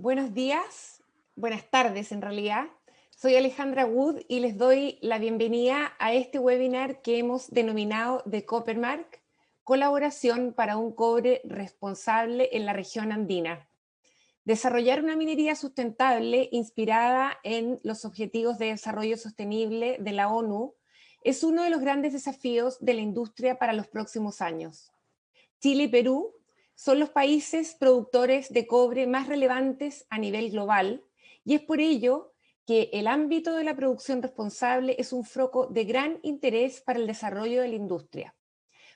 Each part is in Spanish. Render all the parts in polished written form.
Buenos días, buenas tardes en realidad. Soy Alejandra Wood y les doy la bienvenida a este webinar que hemos denominado de Coppermark, colaboración para un cobre responsable en la región andina. Desarrollar una minería sustentable inspirada en los Objetivos de Desarrollo Sostenible de la ONU es uno de los grandes desafíos de la industria para los próximos años. Chile y Perú son los países productores de cobre más relevantes a nivel global y es por ello que el ámbito de la producción responsable es un foco de gran interés para el desarrollo de la industria.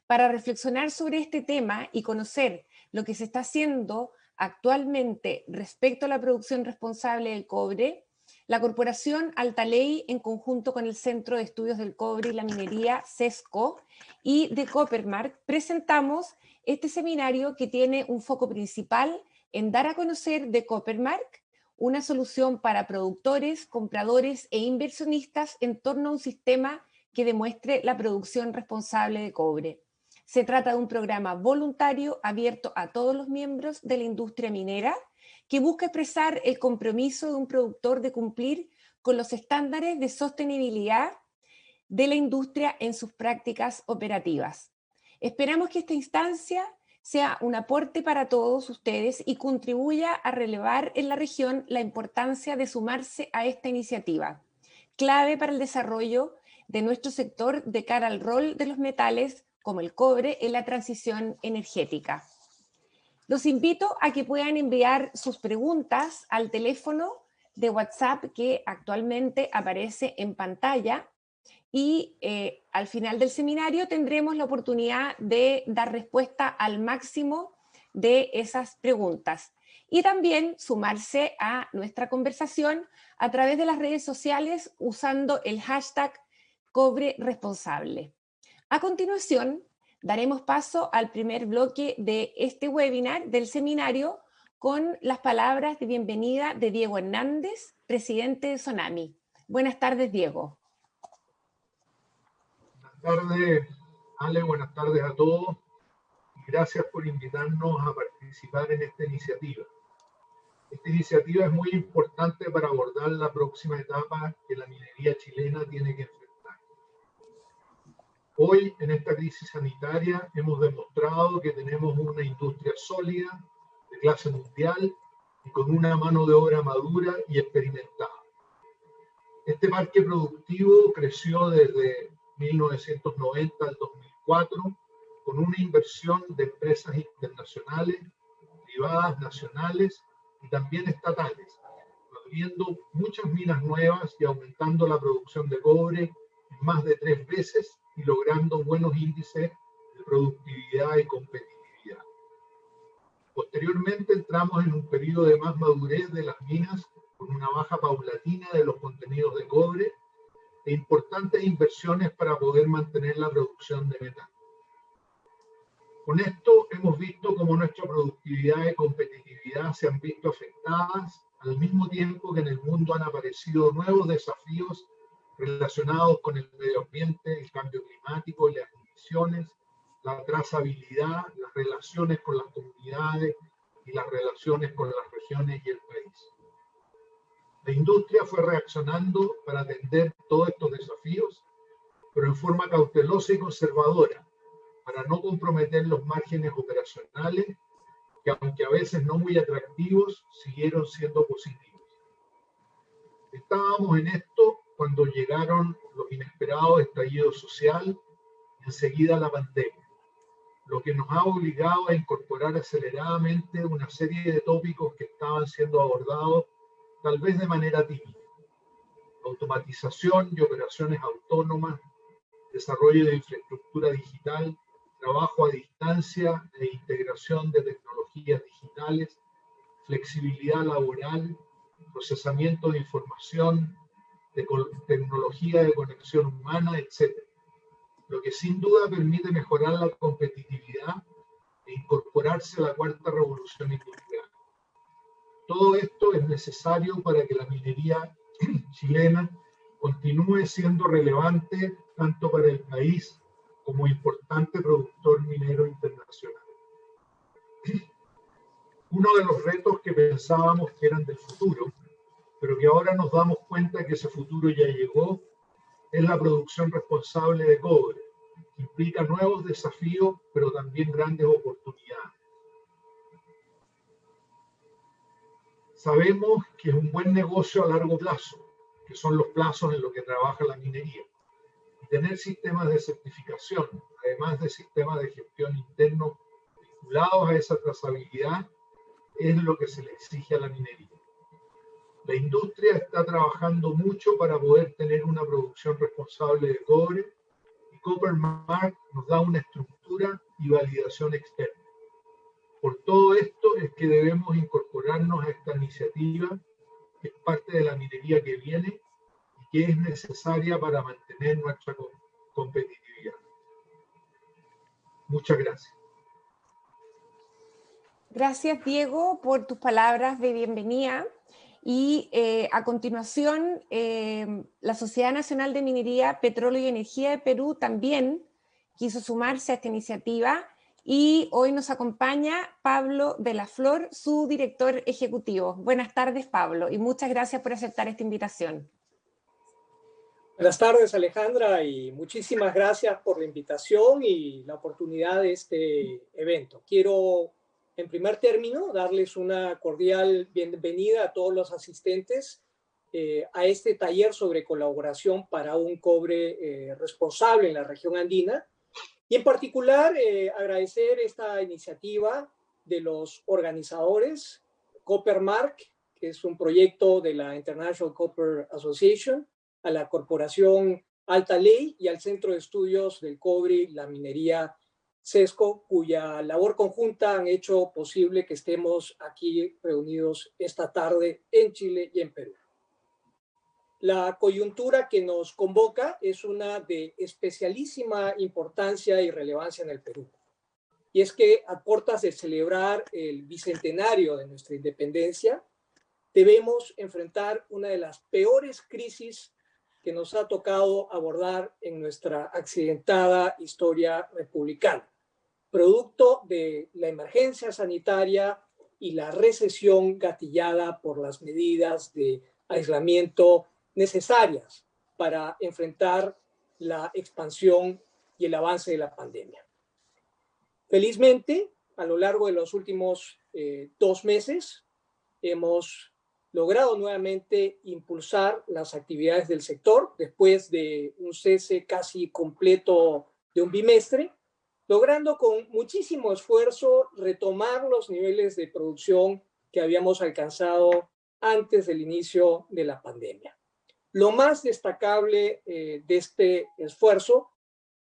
Para reflexionar sobre este tema y conocer lo que se está haciendo actualmente respecto a la producción responsable del cobre, la Corporación Altaley, en conjunto con el Centro de Estudios del Cobre y la Minería, CESCO, y de Coppermark, presentamos este seminario que tiene un foco principal en dar a conocer de Coppermark una solución para productores, compradores e inversionistas en torno a un sistema que demuestre la producción responsable de cobre. Se trata de un programa voluntario abierto a todos los miembros de la industria minera que busca expresar el compromiso de un productor de cumplir con los estándares de sostenibilidad de la industria en sus prácticas operativas. Esperamos que esta instancia sea un aporte para todos ustedes y contribuya a relevar en la región la importancia de sumarse a esta iniciativa, clave para el desarrollo de nuestro sector de cara al rol de los metales como el cobre en la transición energética. Los invito a que puedan enviar sus preguntas al teléfono de WhatsApp que actualmente aparece en pantalla y al final del seminario tendremos la oportunidad de dar respuesta al máximo de esas preguntas y también sumarse a nuestra conversación a través de las redes sociales usando el hashtag #CobreResponsable. A continuación, daremos paso al primer bloque de este webinar del seminario con las palabras de bienvenida de Diego Hernández, presidente de Sonami. Buenas tardes, Diego. Buenas tardes, Ale, buenas tardes a todos. Gracias por invitarnos a participar en esta iniciativa. Esta iniciativa es muy importante para abordar la próxima etapa que la minería chilena tiene que enfrentar. Hoy, en esta crisis sanitaria, hemos demostrado que tenemos una industria sólida, de clase mundial y con una mano de obra madura y experimentada. Este parque productivo creció desde 1990 al 2004 con una inversión de empresas internacionales, privadas, nacionales y también estatales, abriendo muchas minas nuevas y aumentando la producción de cobre en más de 3 veces y logrando buenos índices de productividad y competitividad. Posteriormente entramos en un periodo de más madurez de las minas con una baja paulatina de los contenidos de cobre e importantes inversiones para poder mantener la producción de metal. Con esto hemos visto cómo nuestra productividad y competitividad se han visto afectadas al mismo tiempo que en el mundo han aparecido nuevos desafíos relacionados con el medio ambiente, el cambio climático y las emisiones, la trazabilidad, las relaciones con las comunidades y las relaciones con las regiones y el país. La industria fue reaccionando para atender todos estos desafíos, pero en forma cautelosa y conservadora, para no comprometer los márgenes operacionales, que aunque a veces no muy atractivos, siguieron siendo positivos. Estábamos en esto cuando llegaron los inesperados estallidos sociales y enseguida la pandemia, lo que nos ha obligado a incorporar aceleradamente una serie de tópicos que estaban siendo abordados tal vez de manera tímida. Automatización y operaciones autónomas, desarrollo de infraestructura digital, trabajo a distancia e integración de tecnologías digitales, flexibilidad laboral, procesamiento de información, de tecnología de conexión humana, etc. Lo que sin duda permite mejorar la competitividad e incorporarse a la cuarta revolución industrial. Todo esto es necesario para que la minería chilena continúe siendo relevante tanto para el país como importante productor minero internacional. Uno de los retos que pensábamos que eran del futuro, pero que ahora nos damos cuenta que ese futuro ya llegó, es la producción responsable de cobre, que implica nuevos desafíos, pero también grandes oportunidades. Sabemos que es un buen negocio a largo plazo, que son los plazos en los que trabaja la minería. Y tener sistemas de certificación, además de sistemas de gestión internos vinculados a esa trazabilidad, es lo que se le exige a la minería. La industria está trabajando mucho para poder tener una producción responsable de cobre y Copper Mark nos da una estructura y validación externa. Por todo esto es que debemos incorporarnos a esta iniciativa, que es parte de la minería que viene y que es necesaria para mantener nuestra competitividad. Muchas gracias. Gracias, Diego, por tus palabras de bienvenida. Y a continuación, la Sociedad Nacional de Minería, Petróleo y Energía de Perú también quiso sumarse a esta iniciativa y hoy nos acompaña Pablo de la Flor, su director ejecutivo. Buenas tardes, Pablo, y muchas gracias por aceptar esta invitación. Buenas tardes, Alejandra, y muchísimas gracias por la invitación y la oportunidad de este evento. Quiero, en primer término, darles una cordial bienvenida a todos los asistentes a este taller sobre colaboración para un cobre responsable en la región andina. Y en particular, agradecer esta iniciativa de los organizadores, Copper Mark, que es un proyecto de la International Copper Association, a la Corporación Alta Ley y al Centro de Estudios del Cobre y la Minería CESCO, cuya labor conjunta han hecho posible que estemos aquí reunidos esta tarde en Chile y en Perú. La coyuntura que nos convoca es una de especialísima importancia y relevancia en el Perú. Y es que a puertas de celebrar el bicentenario de nuestra independencia, debemos enfrentar una de las peores crisis que nos ha tocado abordar en nuestra accidentada historia republicana, producto de la emergencia sanitaria y la recesión gatillada por las medidas de aislamiento necesarias para enfrentar la expansión y el avance de la pandemia. Felizmente, a lo largo de los últimos 2 meses, hemos logrado nuevamente impulsar las actividades del sector después de un cese casi completo de un bimestre, logrando con muchísimo esfuerzo retomar los niveles de producción que habíamos alcanzado antes del inicio de la pandemia. Lo más destacable de este esfuerzo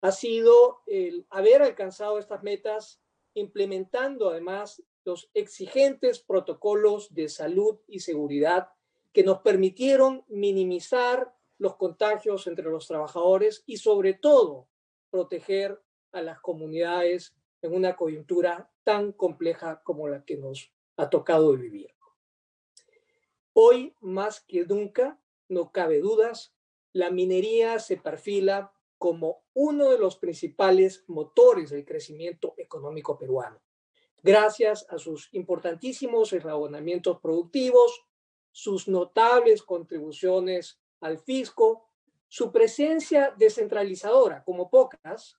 ha sido el haber alcanzado estas metas implementando además los exigentes protocolos de salud y seguridad que nos permitieron minimizar los contagios entre los trabajadores y sobre todo proteger a las comunidades en una coyuntura tan compleja como la que nos ha tocado vivir. Hoy, más que nunca, no cabe dudas, la minería se perfila como uno de los principales motores del crecimiento económico peruano, gracias a sus importantísimos eslabonamientos productivos, sus notables contribuciones al fisco, su presencia descentralizadora, como pocas,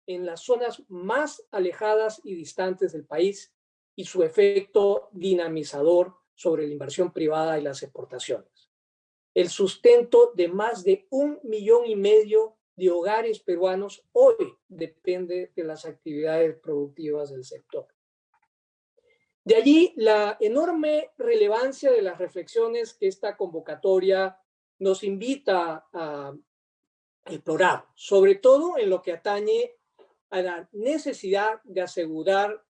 en las zonas más alejadas y distantes del país, y su efecto dinamizador sobre la inversión privada y las exportaciones. El sustento de más de 1,5 millones de hogares peruanos hoy depende de las actividades productivas del sector. De allí la enorme relevancia de las reflexiones que esta convocatoria nos invita a explorar, sobre todo en lo que atañe a la necesidad de asegurar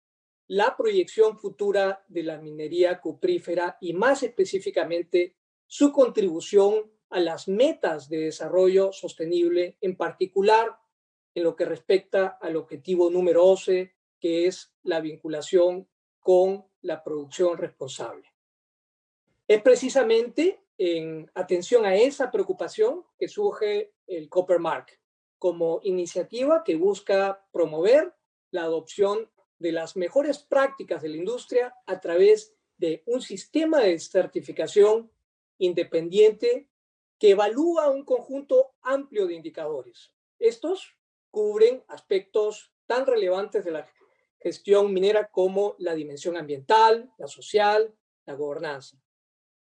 la proyección futura de la minería cuprífera y más específicamente su contribución a las metas de desarrollo sostenible, en particular en lo que respecta al objetivo número 11, que es la vinculación con la producción responsable. Es precisamente en atención a esa preocupación que surge el Copper Mark como iniciativa que busca promover la adopción de las mejores prácticas de la industria a través de un sistema de certificación independiente que evalúa un conjunto amplio de indicadores. Estos cubren aspectos tan relevantes de la gestión minera como la dimensión ambiental, la social, la gobernanza.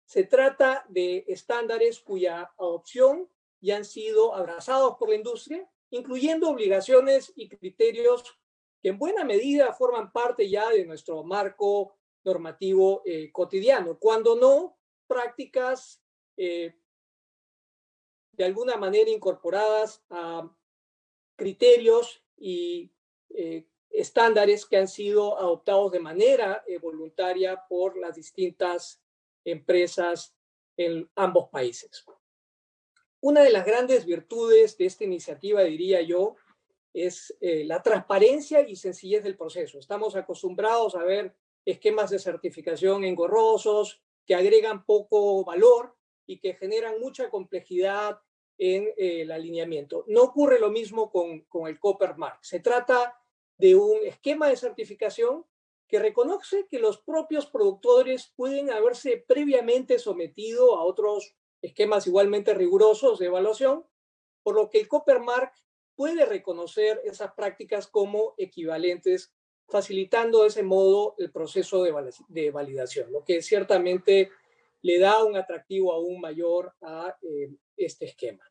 Se trata de estándares cuya adopción ya han sido abrazados por la industria, incluyendo obligaciones y criterios que en buena medida forman parte ya de nuestro marco normativo cotidiano, cuando no prácticas de alguna manera incorporadas a criterios y estándares que han sido adoptados de manera voluntaria por las distintas empresas en ambos países. Una de las grandes virtudes de esta iniciativa, diría yo, es la transparencia y sencillez del proceso. Estamos acostumbrados a ver esquemas de certificación engorrosos que agregan poco valor y que generan mucha complejidad en el alineamiento. No ocurre lo mismo con el Copper Mark. Se trata de un esquema de certificación que reconoce que los propios productores pueden haberse previamente sometido a otros esquemas igualmente rigurosos de evaluación, por lo que el Copper Mark puede reconocer esas prácticas como equivalentes, facilitando de ese modo el proceso de validación, lo que ciertamente le da un atractivo aún mayor a este esquema.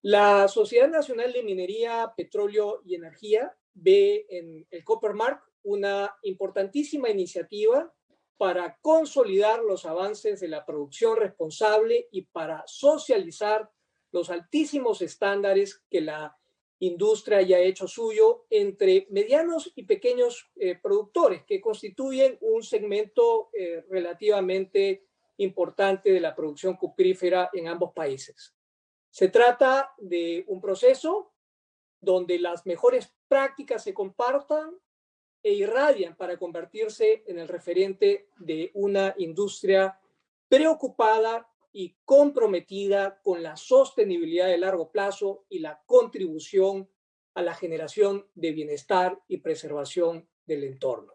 La Sociedad Nacional de Minería, Petróleo y Energía ve en el Copper Mark una importantísima iniciativa para consolidar los avances de la producción responsable y para socializar los altísimos estándares que la industria ya ha hecho suyo entre medianos y pequeños productores que constituyen un segmento relativamente importante de la producción cuprífera en ambos países. Se trata de un proceso donde las mejores prácticas se compartan e irradian para convertirse en el referente de una industria preocupada y comprometida con la sostenibilidad de largo plazo y la contribución a la generación de bienestar y preservación del entorno.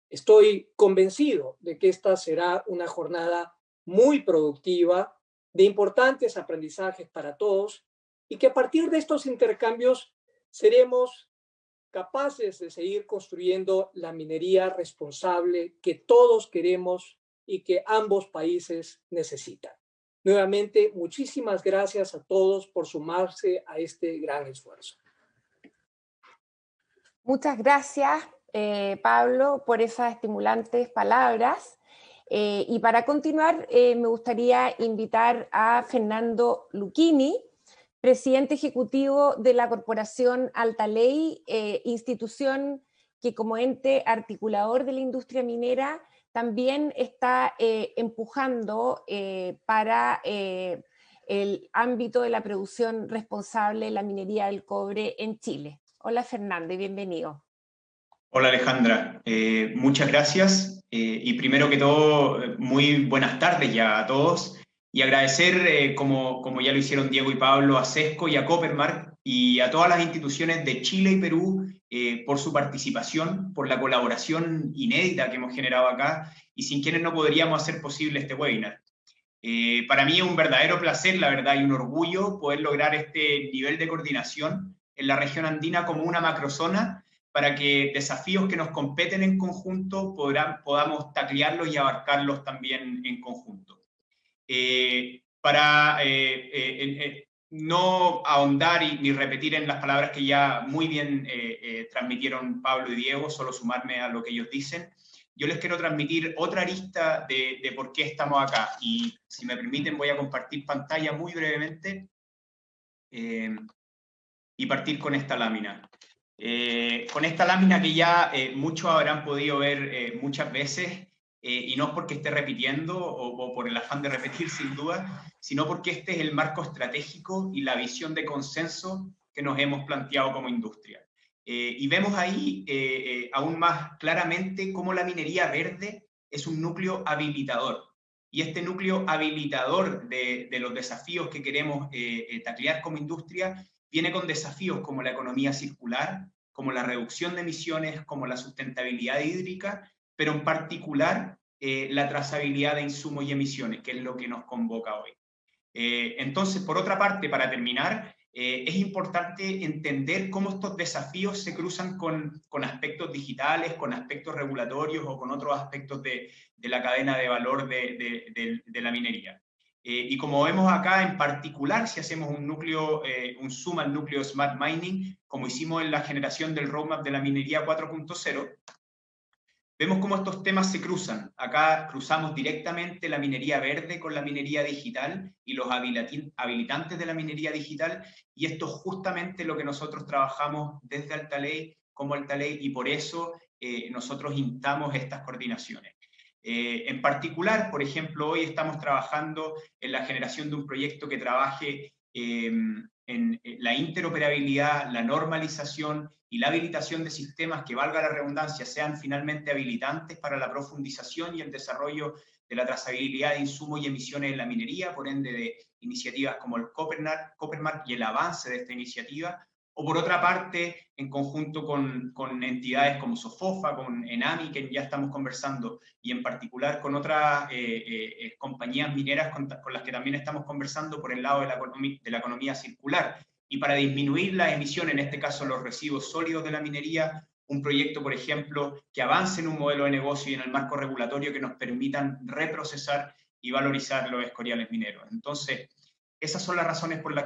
Estoy convencido de que esta será una jornada muy productiva, de importantes aprendizajes para todos, y que a partir de estos intercambios seremos capaces de seguir construyendo la minería responsable que todos queremos y que ambos países necesitan. Nuevamente, muchísimas gracias a todos por sumarse a este gran esfuerzo. Muchas gracias, Pablo, por esas estimulantes palabras. Y para continuar, me gustaría invitar a Fernando Lucchini, presidente ejecutivo de la Corporación Altaley, institución que como ente articulador de la industria minera también está empujando para el ámbito de la producción responsable de la minería del cobre en Chile. Hola Fernando y bienvenido. Hola Alejandra, muchas gracias y primero que todo muy buenas tardes ya a todos y agradecer como ya lo hicieron Diego y Pablo a CESCO y a Copper Mark y a todas las instituciones de Chile y Perú por su participación, por la colaboración inédita que hemos generado acá y sin quienes no podríamos hacer posible este webinar. Para mí es un verdadero placer, la verdad, y un orgullo poder lograr este nivel de coordinación en la región andina como una macrozona para que desafíos que nos competen en conjunto podamos taclearlos y abarcarlos también en conjunto. Para no ahondar ni repetir en las palabras que ya muy bien transmitieron Pablo y Diego, solo sumarme a lo que ellos dicen, yo les quiero transmitir otra arista de por qué estamos acá. Y si me permiten voy a compartir pantalla muy brevemente y partir con esta lámina. Con esta lámina que ya muchos habrán podido ver muchas veces, y no porque esté repitiendo o por el afán de repetir sin duda, sino porque este es el marco estratégico y la visión de consenso que nos hemos planteado como industria. Y vemos ahí aún más claramente cómo la minería verde es un núcleo habilitador. Y este núcleo habilitador de los desafíos que queremos taclear como industria viene con desafíos como la economía circular, como la reducción de emisiones, como la sustentabilidad hídrica, pero en particular la trazabilidad de insumos y emisiones, que es lo que nos convoca hoy. Entonces, por otra parte, para terminar, es importante entender cómo estos desafíos se cruzan con aspectos digitales, con aspectos regulatorios o con otros aspectos de la cadena de valor de la minería. Y como vemos acá, en particular, si hacemos un zoom al núcleo Smart Mining, como hicimos en la generación del roadmap de la minería 4.0, vemos cómo estos temas se cruzan. Acá cruzamos directamente la minería verde con la minería digital y los habilitantes de la minería digital, y esto es justamente lo que nosotros trabajamos desde Altaley como Altaley, y por eso nosotros instamos estas coordinaciones. En particular, por ejemplo, hoy estamos trabajando en la generación de un proyecto que trabaje en la interoperabilidad, la normalización y la habilitación de sistemas que, valga la redundancia, sean finalmente habilitantes para la profundización y el desarrollo de la trazabilidad de insumos y emisiones en la minería, por ende de iniciativas como el Coppermark y el avance de esta iniciativa. O por otra parte, en conjunto con entidades como Sofofa, con Enami, que ya estamos conversando, y en particular con otras compañías mineras con las que también estamos conversando por el lado de la economía circular. Y para disminuir las emisiones, en este caso los residuos sólidos de la minería, un proyecto, por ejemplo, que avance en un modelo de negocio y en el marco regulatorio que nos permitan reprocesar y valorizar los escoriales mineros. Entonces, esas son las razones por las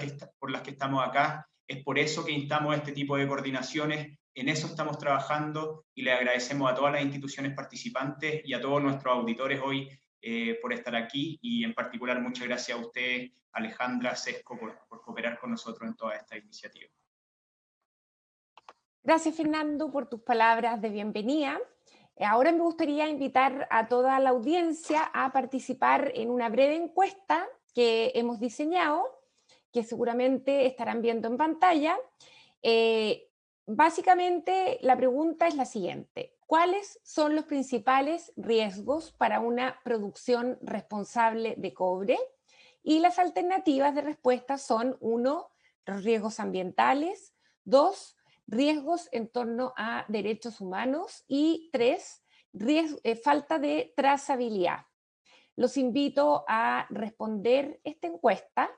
que estamos acá. Es por eso que instamos este tipo de coordinaciones, en eso estamos trabajando, y le agradecemos a todas las instituciones participantes y a todos nuestros auditores hoy por estar aquí, y en particular muchas gracias a usted, Alejandra, Sesco, por cooperar con nosotros en toda esta iniciativa. Gracias, Fernando, por tus palabras de bienvenida. Ahora me gustaría invitar a toda la audiencia a participar en una breve encuesta que hemos diseñado, que seguramente estarán viendo en pantalla. Básicamente, la pregunta es la siguiente: ¿cuáles son los principales riesgos para una producción responsable de cobre? Y las alternativas de respuesta son: 1, los riesgos ambientales; 2, riesgos en torno a derechos humanos; y 3, falta de trazabilidad. Los invito a responder esta encuesta.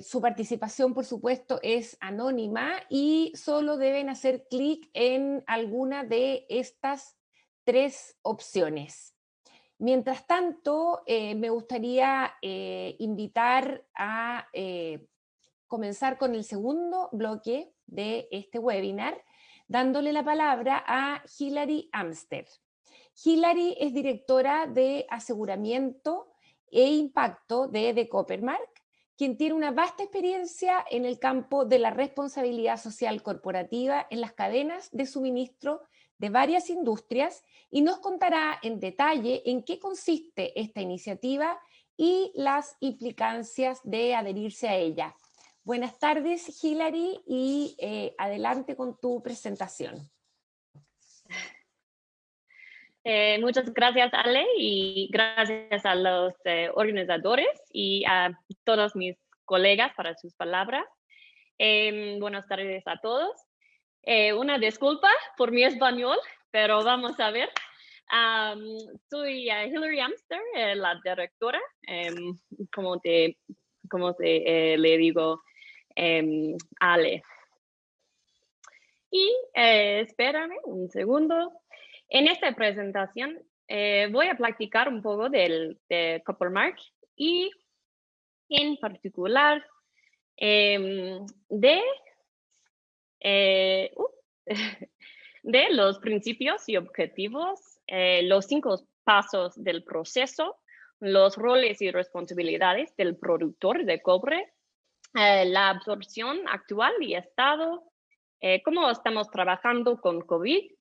Su participación, por supuesto, es anónima y solo deben hacer clic en alguna de estas 3 opciones. Mientras tanto, me gustaría invitar a comenzar con el segundo bloque de este webinar, dándole la palabra a Hilary Amster. Hilary es directora de aseguramiento e impacto de Coppermark, quien tiene una vasta experiencia en el campo de la responsabilidad social corporativa en las cadenas de suministro de varias industrias, y nos contará en detalle en qué consiste esta iniciativa y las implicancias de adherirse a ella. Buenas tardes, Hilary, y adelante con tu presentación. Muchas gracias, Ale, y gracias a los organizadores y a todos mis colegas para sus palabras. Buenas tardes a todos. Una disculpa por mi español, pero vamos a ver. Soy Hilary Amster, la directora, como le digo, Ale. Y espérame un segundo. En esta presentación voy a platicar un poco de Coppermark y en particular de los principios y objetivos, los 5 pasos del proceso, los roles y responsabilidades del productor de cobre, la absorción actual y estado, cómo estamos trabajando con COVID,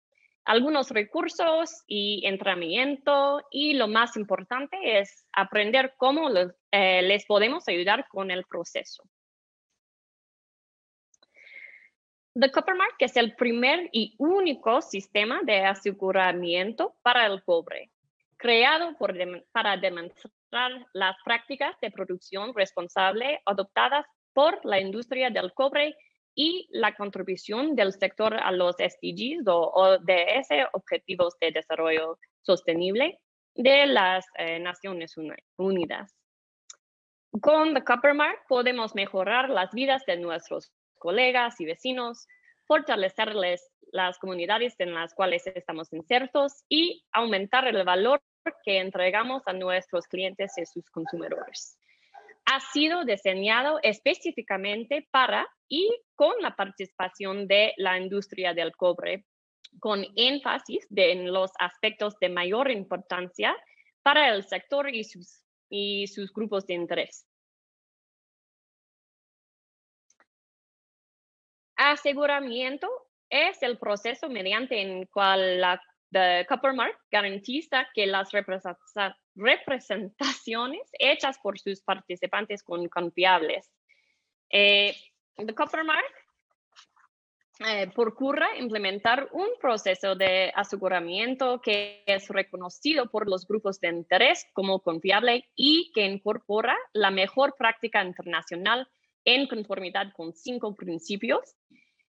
algunos recursos y entrenamiento, y lo más importante es aprender cómo les podemos ayudar con el proceso. The Coppermark es el primer y único sistema de aseguramiento para el cobre, creado para demostrar las prácticas de producción responsable adoptadas por la industria del cobre y la contribución del sector a los SDGs o ODS, Objetivos de Desarrollo Sostenible de las Naciones Unidas. Con The Copper Mark podemos mejorar las vidas de nuestros colegas y vecinos, fortalecerles las comunidades en las cuales estamos insertos y aumentar el valor que entregamos a nuestros clientes y sus consumidores. Ha sido diseñado específicamente para y con la participación de la industria del cobre, con énfasis en los aspectos de mayor importancia para el sector y sus grupos de interés. Aseguramiento es el proceso mediante el cual la Copper Mark garantiza que las representaciones hechas por sus participantes son confiables. The Copper Mark procura implementar un proceso de aseguramiento que es reconocido por los grupos de interés como confiable y que incorpora la mejor práctica internacional en conformidad con 5 principios.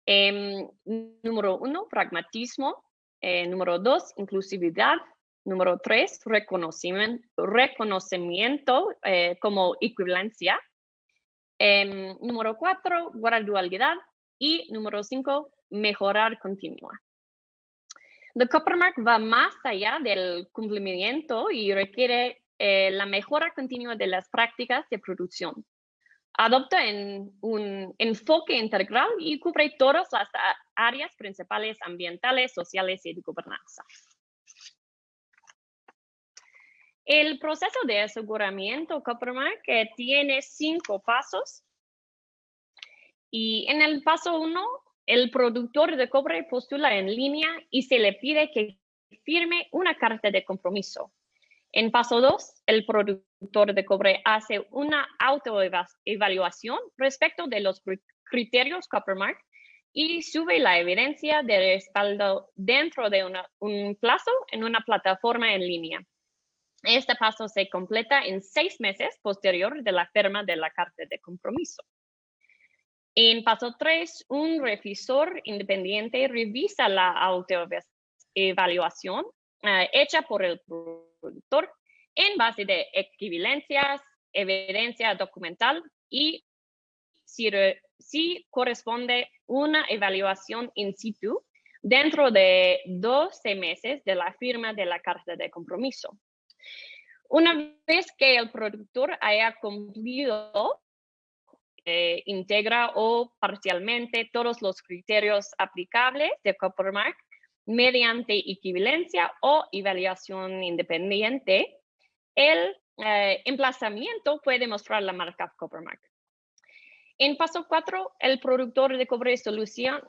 Número 1, pragmatismo. Número 2, inclusividad. Número 3, reconocimiento como equivalencia. Número 4, gradualidad. Y número 5, mejorar continua. The Copper Mark va más allá del cumplimiento y requiere la mejora continua de las prácticas de producción. Adopta un enfoque integral y cubre todas las áreas principales ambientales, sociales y de gobernanza. El proceso de aseguramiento Copper Mark tiene 5 pasos. Y en el paso 1, el productor de cobre postula en línea y se le pide que firme una carta de compromiso. En paso 2, el productor de cobre hace una autoevaluación respecto de los criterios Copper Mark y sube la evidencia de respaldo dentro de un plazo en una plataforma en línea. Este paso se completa en 6 meses posterior de la firma de la carta de compromiso. En paso 3, un revisor independiente revisa la autoevaluación hecha por el productor en base de equivalencias, evidencia documental y si corresponde una evaluación in situ dentro de 12 meses de la firma de la carta de compromiso. Una vez que el productor haya cumplido integra o parcialmente todos los criterios aplicables de Copper Mark mediante equivalencia o evaluación independiente, el emplazamiento puede mostrar la marca Copper Mark. En paso 4, el productor de cobre soluciona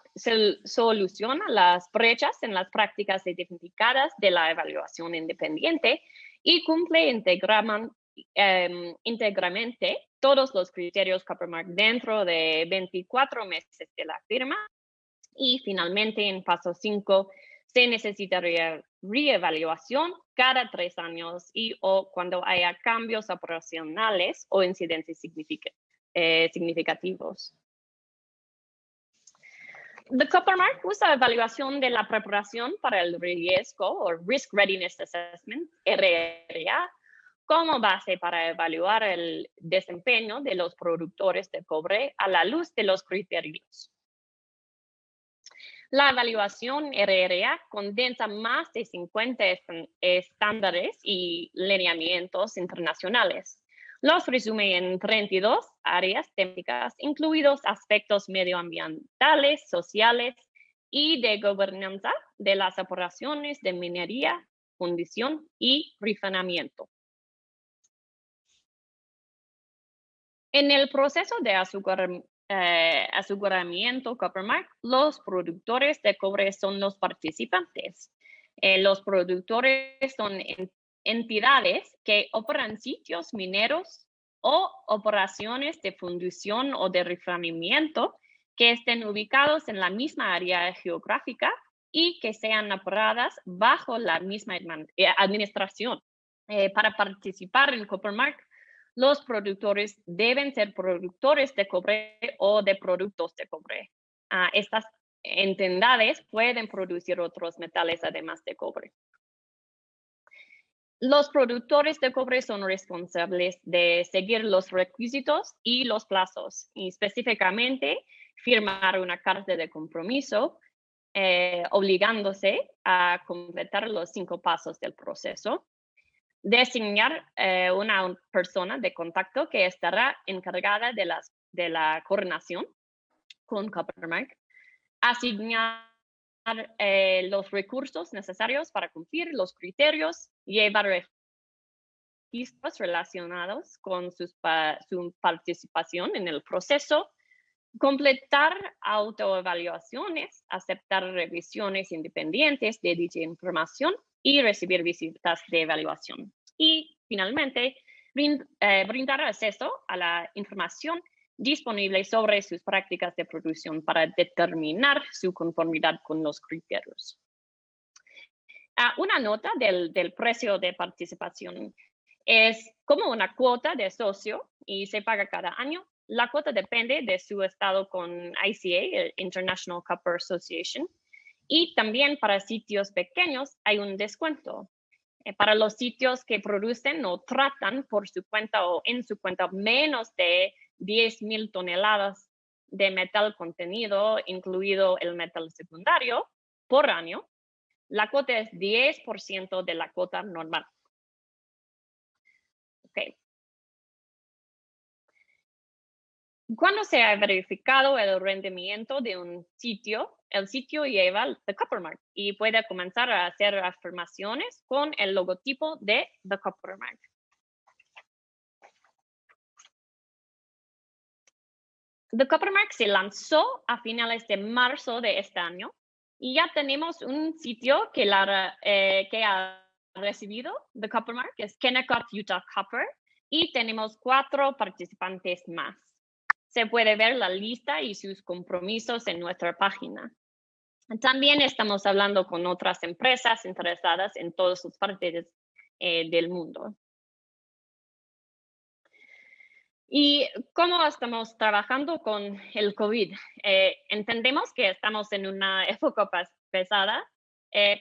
las brechas en las prácticas identificadas de la evaluación independiente y cumple íntegramente todos los criterios Copper Mark dentro de 24 meses de la firma. Y finalmente, en paso 5, se necesita reevaluación cada 3 años o cuando haya cambios operacionales o incidentes significativos. The Copper Mark usa evaluación de la preparación para el riesgo o Risk Readiness Assessment, RRA, como base para evaluar el desempeño de los productores de cobre a la luz de los criterios. La evaluación RRA condensa más de 50 estándares y lineamientos internacionales. Los resume en 32 áreas temáticas, incluidos aspectos medioambientales, sociales y de gobernanza de las operaciones de minería, fundición y refinamiento. En el proceso de aseguramiento Copper Mark, los productores de cobre son los participantes. Los productores son entidades que operan sitios mineros o operaciones de fundición o de refinamiento que estén ubicados en la misma área geográfica y que sean operadas bajo la misma administración. Para participar en Copper Mark, los productores deben ser productores de cobre o de productos de cobre. estas entidades pueden producir otros metales además de cobre. Los productores de cobre son responsables de seguir los requisitos y los plazos, y específicamente firmar una carta de compromiso obligándose a completar los 5 pasos del proceso, designar una persona de contacto que estará encargada de la coordinación con Coppermark, asignar los recursos necesarios para cumplir los criterios, llevar registros relacionados con su participación en el proceso, completar autoevaluaciones, aceptar revisiones independientes de dicha información y recibir visitas de evaluación. Y finalmente, brindar acceso a la información disponible sobre sus prácticas de producción para determinar su conformidad con los criterios. Una nota del precio de participación es como una cuota de socio y se paga cada año. La cuota depende de su estado con ICA, el International Copper Association, y también para sitios pequeños hay un descuento. Para los sitios que producen o tratan por su cuenta o en su cuenta menos de 10,000 toneladas de metal contenido, incluido el metal secundario, por año, la cuota es 10% de la cuota normal. Okay. Cuando se ha verificado el rendimiento de un sitio, el sitio lleva el Coppermark y puede comenzar a hacer afirmaciones con el logotipo de The Coppermark. The Coppermark se lanzó a finales de marzo de este año y ya tenemos un sitio que ha recibido The Coppermark, que es Kennecott Utah Copper, y tenemos 4 participantes más. Se puede ver la lista y sus compromisos en nuestra página. También estamos hablando con otras empresas interesadas en todas las partes del mundo. ¿Y cómo estamos trabajando con el COVID? Entendemos que estamos en una época pesada.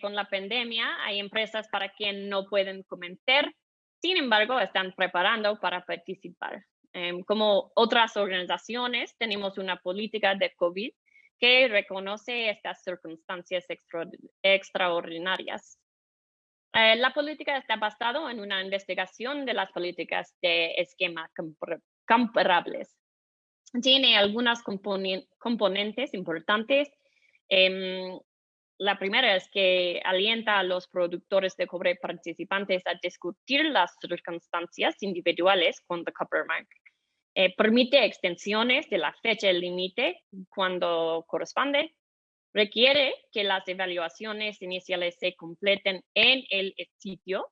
Con la pandemia hay empresas para quien no pueden comentar, sin embargo, están preparando para participar. Como otras organizaciones, tenemos una política de COVID que reconoce estas circunstancias extraordinarias. La política está basada en una investigación de las políticas de esquema comparables. Tiene algunas componentes importantes. La primera es que alienta a los productores de cobre participantes a discutir las circunstancias individuales con The Coppermark. Permite extensiones de la fecha límite cuando corresponde. Requiere que las evaluaciones iniciales se completen en el sitio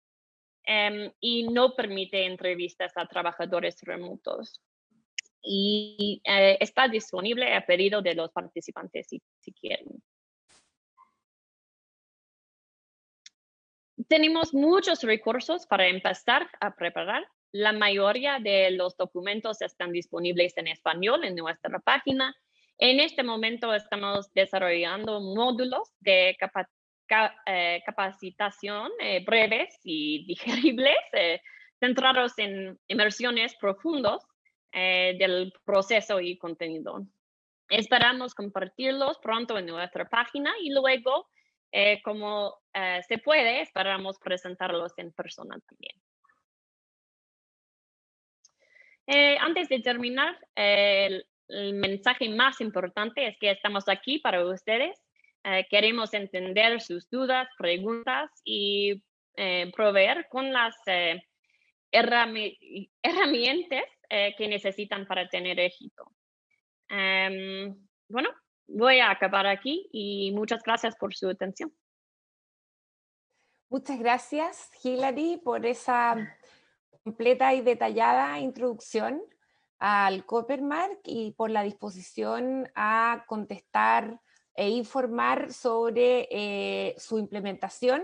y no permite entrevistas a trabajadores remotos. Y está disponible a pedido de los participantes si quieren. Tenemos muchos recursos para empezar a preparar. La mayoría de los documentos están disponibles en español en nuestra página. En este momento estamos desarrollando módulos de capacitación breves y digeribles, centrados en inmersiones profundas del proceso y contenido. Esperamos compartirlos pronto en nuestra página y luego, como se puede, esperamos presentarlos en persona también. Antes de terminar, el mensaje más importante es que estamos aquí para ustedes. Queremos entender sus dudas, preguntas y proveer con las herramientas que necesitan para tener éxito. Bueno, voy a acabar aquí y muchas gracias por su atención. Muchas gracias, Hilary, por esa completa y detallada introducción al Coppermark y por la disposición a contestar e informar sobre su implementación.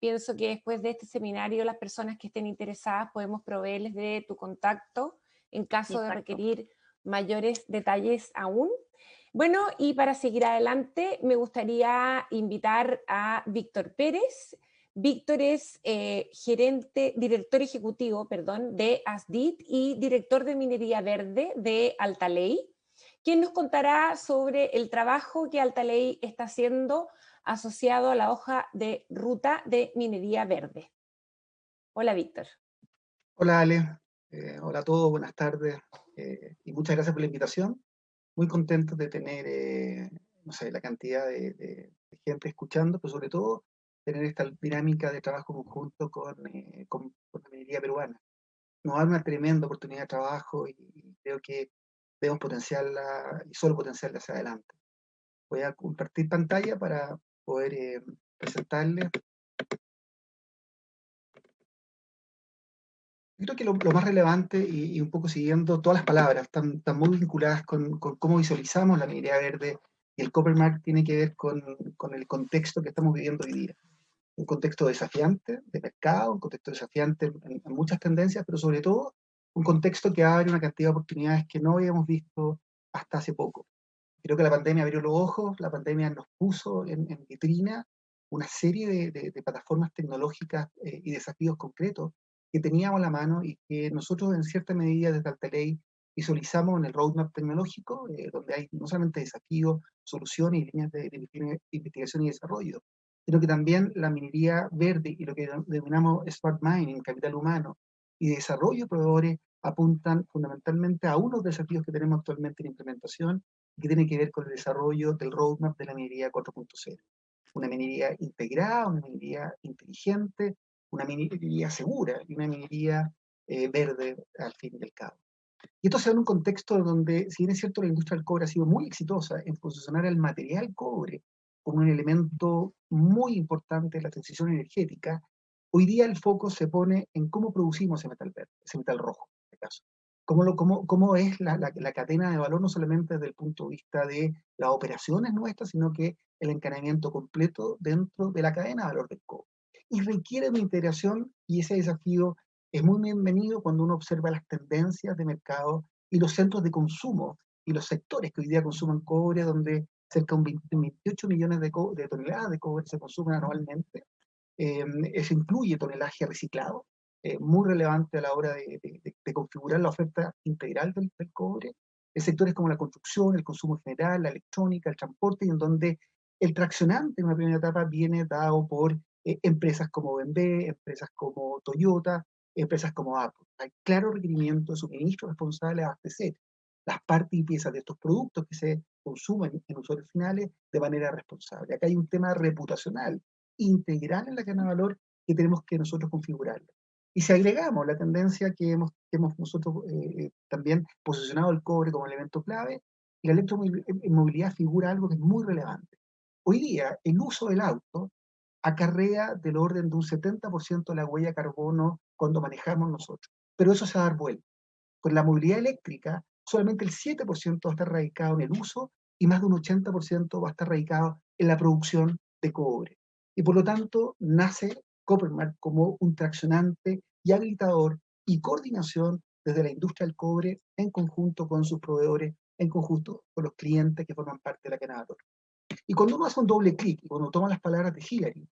Pienso que después de este seminario, las personas que estén interesadas podemos proveerles de tu contacto en caso de requerir mayores detalles aún. Bueno, y para seguir adelante, me gustaría invitar a Víctor Pérez. Víctor es director ejecutivo, perdón, de ASDIT y director de Minería Verde de Altaley, quien nos contará sobre el trabajo que Altaley está haciendo asociado a la hoja de ruta de Minería Verde. Hola, Víctor. Hola, Ale. Hola a todos, buenas tardes. Y muchas gracias por la invitación. Muy contento de tener, no sé, la cantidad de gente escuchando, pero sobre todo tener esta dinámica de trabajo conjunto con la minería peruana. Nos da una tremenda oportunidad de trabajo y creo que debemos potenciarla y solo potenciarla hacia adelante. Voy a compartir pantalla para poder presentarles. Yo creo que lo más relevante, y un poco siguiendo todas las palabras, están muy vinculadas con cómo visualizamos la minería verde, y el Copper Mark tiene que ver con el contexto que estamos viviendo hoy día. Un contexto desafiante de mercado, un contexto desafiante en muchas tendencias, pero sobre todo un contexto que abre una cantidad de oportunidades que no habíamos visto hasta hace poco. Creo que la pandemia abrió los ojos, la pandemia nos puso en vitrina una serie de plataformas tecnológicas y desafíos concretos que teníamos a la mano y que nosotros en cierta medida desde Altaley visualizamos en el roadmap tecnológico, donde hay no solamente desafíos, soluciones y líneas de investigación y desarrollo, sino que también la minería verde y lo que denominamos smart mining, capital humano y desarrollo de proveedores apuntan fundamentalmente a unos desafíos que tenemos actualmente en implementación, que tiene que ver con el desarrollo del roadmap de la minería 4.0. Una minería integrada, una minería inteligente, una minería segura y una minería verde al fin y al cabo. Y esto se da en un contexto donde, si bien es cierto, la industria del cobre ha sido muy exitosa en posicionar el material cobre como un elemento muy importante en la transición energética, hoy día el foco se pone en cómo producimos ese metal verde, ese metal rojo, en este caso. Cómo es la cadena de valor, no solamente desde el punto de vista de las operaciones nuestras, sino que el encadenamiento completo dentro de la cadena de valor del cobre. Y requiere una integración, y ese desafío es muy bienvenido cuando uno observa las tendencias de mercado y los centros de consumo y los sectores que hoy día consumen cobre, donde cerca de 28 millones de toneladas de cobre se consumen anualmente. Eso incluye tonelaje reciclado, muy relevante a la hora de configurar la oferta integral del cobre. En sectores como la construcción, el consumo general, la electrónica, el transporte, y en donde el traccionante en una primera etapa viene dado por empresas como BMW, empresas como Toyota, empresas como Apple. Hay claro requerimiento de suministro responsable de abastecer las partes y piezas de estos productos que se consumen en usuarios finales de manera responsable. Acá hay un tema reputacional integral en la cadena de valor que tenemos que nosotros configurarla. Y si agregamos la tendencia que hemos nosotros también posicionado el cobre como elemento clave, la electromovilidad figura algo que es muy relevante. Hoy día, el uso del auto acarrea del orden de un 70% de la huella de carbono cuando manejamos nosotros. Pero eso se va a dar vuelta. Con la movilidad eléctrica, solamente el 7% va a estar radicado en el uso y más de un 80% va a estar radicado en la producción de cobre. Y por lo tanto, nace Copper Mark como un traccionante y habilitador y coordinación desde la industria del cobre en conjunto con sus proveedores, en conjunto con los clientes que forman parte de la cadena de valor. Y cuando uno hace un doble clic y cuando toma las palabras de Hillary,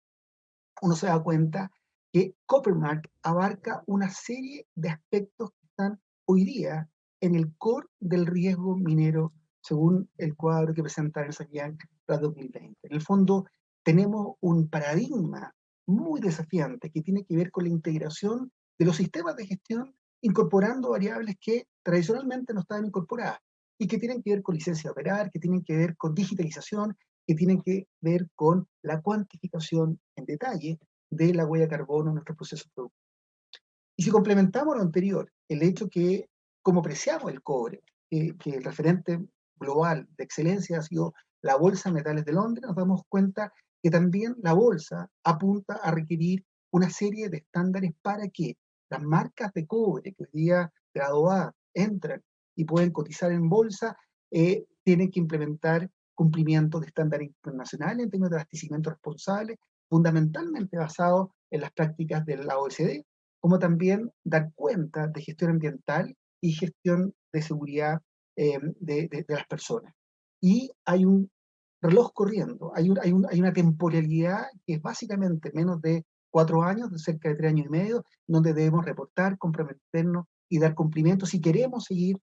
uno se da cuenta que Copper Mark abarca una serie de aspectos que están hoy día en el core del riesgo minero, según el cuadro que presenta Ernst & Young para 2020. En el fondo, tenemos un paradigma muy desafiante que tiene que ver con la integración de los sistemas de gestión, incorporando variables que tradicionalmente no estaban incorporadas y que tienen que ver con licencia de operar, que tienen que ver con digitalización, que tienen que ver con la cuantificación en detalle de la huella de carbono en nuestros procesos productivos. Y si complementamos lo anterior, el hecho que, como apreciamos el cobre, que el referente global de excelencia ha sido la Bolsa de Metales de Londres, nos damos cuenta que también la bolsa apunta a requerir una serie de estándares para que las marcas de cobre que hoy día grado A entran y pueden cotizar en bolsa, tienen que implementar cumplimiento de estándares internacionales en términos de abastecimiento responsable, fundamentalmente basado en las prácticas de la OECD, como también dar cuenta de gestión ambiental y gestión de seguridad de las personas. y hay un reloj corriendo, hay una temporalidad que es básicamente menos de 4 años, de cerca de 3 años y medio, donde debemos reportar, comprometernos y dar cumplimiento si queremos seguir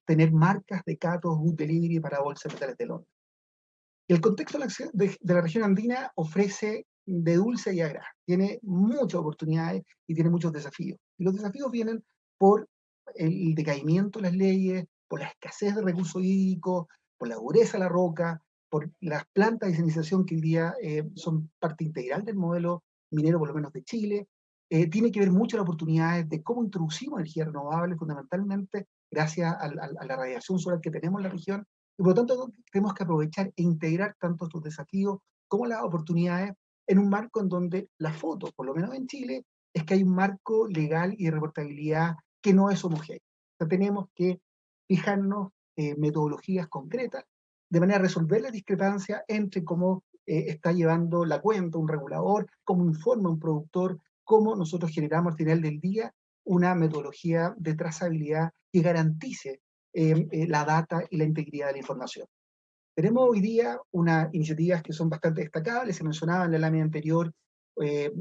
tener marcas de Cato Good Delivery para Bolsa de Metales de Londres. El contexto de la región andina ofrece de dulce y a gras, tiene muchas oportunidades y tiene muchos desafíos. Y los desafíos vienen por el decaimiento de las leyes, por la escasez de recursos hídricos, por la dureza de la roca, por las plantas de salinización que hoy día son parte integral del modelo minero, por lo menos de Chile. Tiene que ver mucho las oportunidades de cómo introducimos energía renovable, fundamentalmente gracias a la radiación solar que tenemos en la región. Y por lo tanto, tenemos que aprovechar e integrar tanto estos desafíos como las oportunidades en un marco en donde la foto, por lo menos en Chile, es que hay un marco legal y de reportabilidad que no es homogéneo. O sea, tenemos que fijarnos metodologías concretas de manera a resolver la discrepancia entre cómo está llevando la cuenta un regulador, cómo informa un productor, cómo nosotros generamos al final del día una metodología de trazabilidad que garantice la data y la integridad de la información. Tenemos hoy día unas iniciativas que son bastante destacables, se mencionaba en la lámina anterior el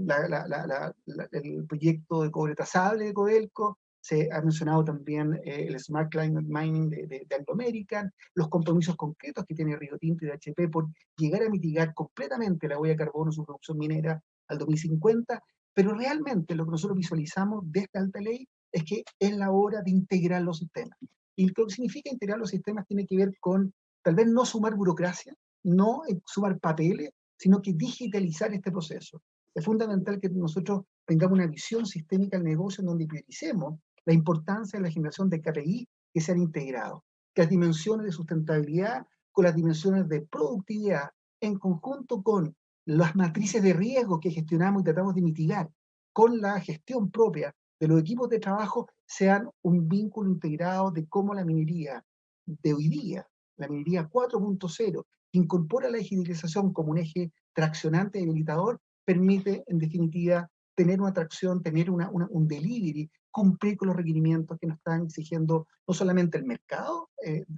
proyecto de cobre trazable de Codelco, se ha mencionado también el Smart Climate Mining de Anglo American, los compromisos concretos que tiene Río Tinto y HP por llegar a mitigar completamente la huella de carbono en su producción minera al 2050, pero realmente lo que nosotros visualizamos de esta alta ley es que es la hora de integrar los sistemas. Y lo que significa integrar los sistemas tiene que ver con tal vez no sumar burocracia, no sumar papeles, sino que digitalizar este proceso. Es fundamental que nosotros tengamos una visión sistémica del negocio en donde prioricemos la importancia de la generación de KPI que sean integrados, que las dimensiones de sustentabilidad con las dimensiones de productividad en conjunto con las matrices de riesgo que gestionamos y tratamos de mitigar con la gestión propia de los equipos de trabajo sean un vínculo integrado de cómo la minería de hoy día, la minería 4.0, que incorpora la digitalización como un eje traccionante y habilitador, permite en definitiva tener una tracción, tener un delivery, cumplir con los requerimientos que nos están exigiendo no solamente el mercado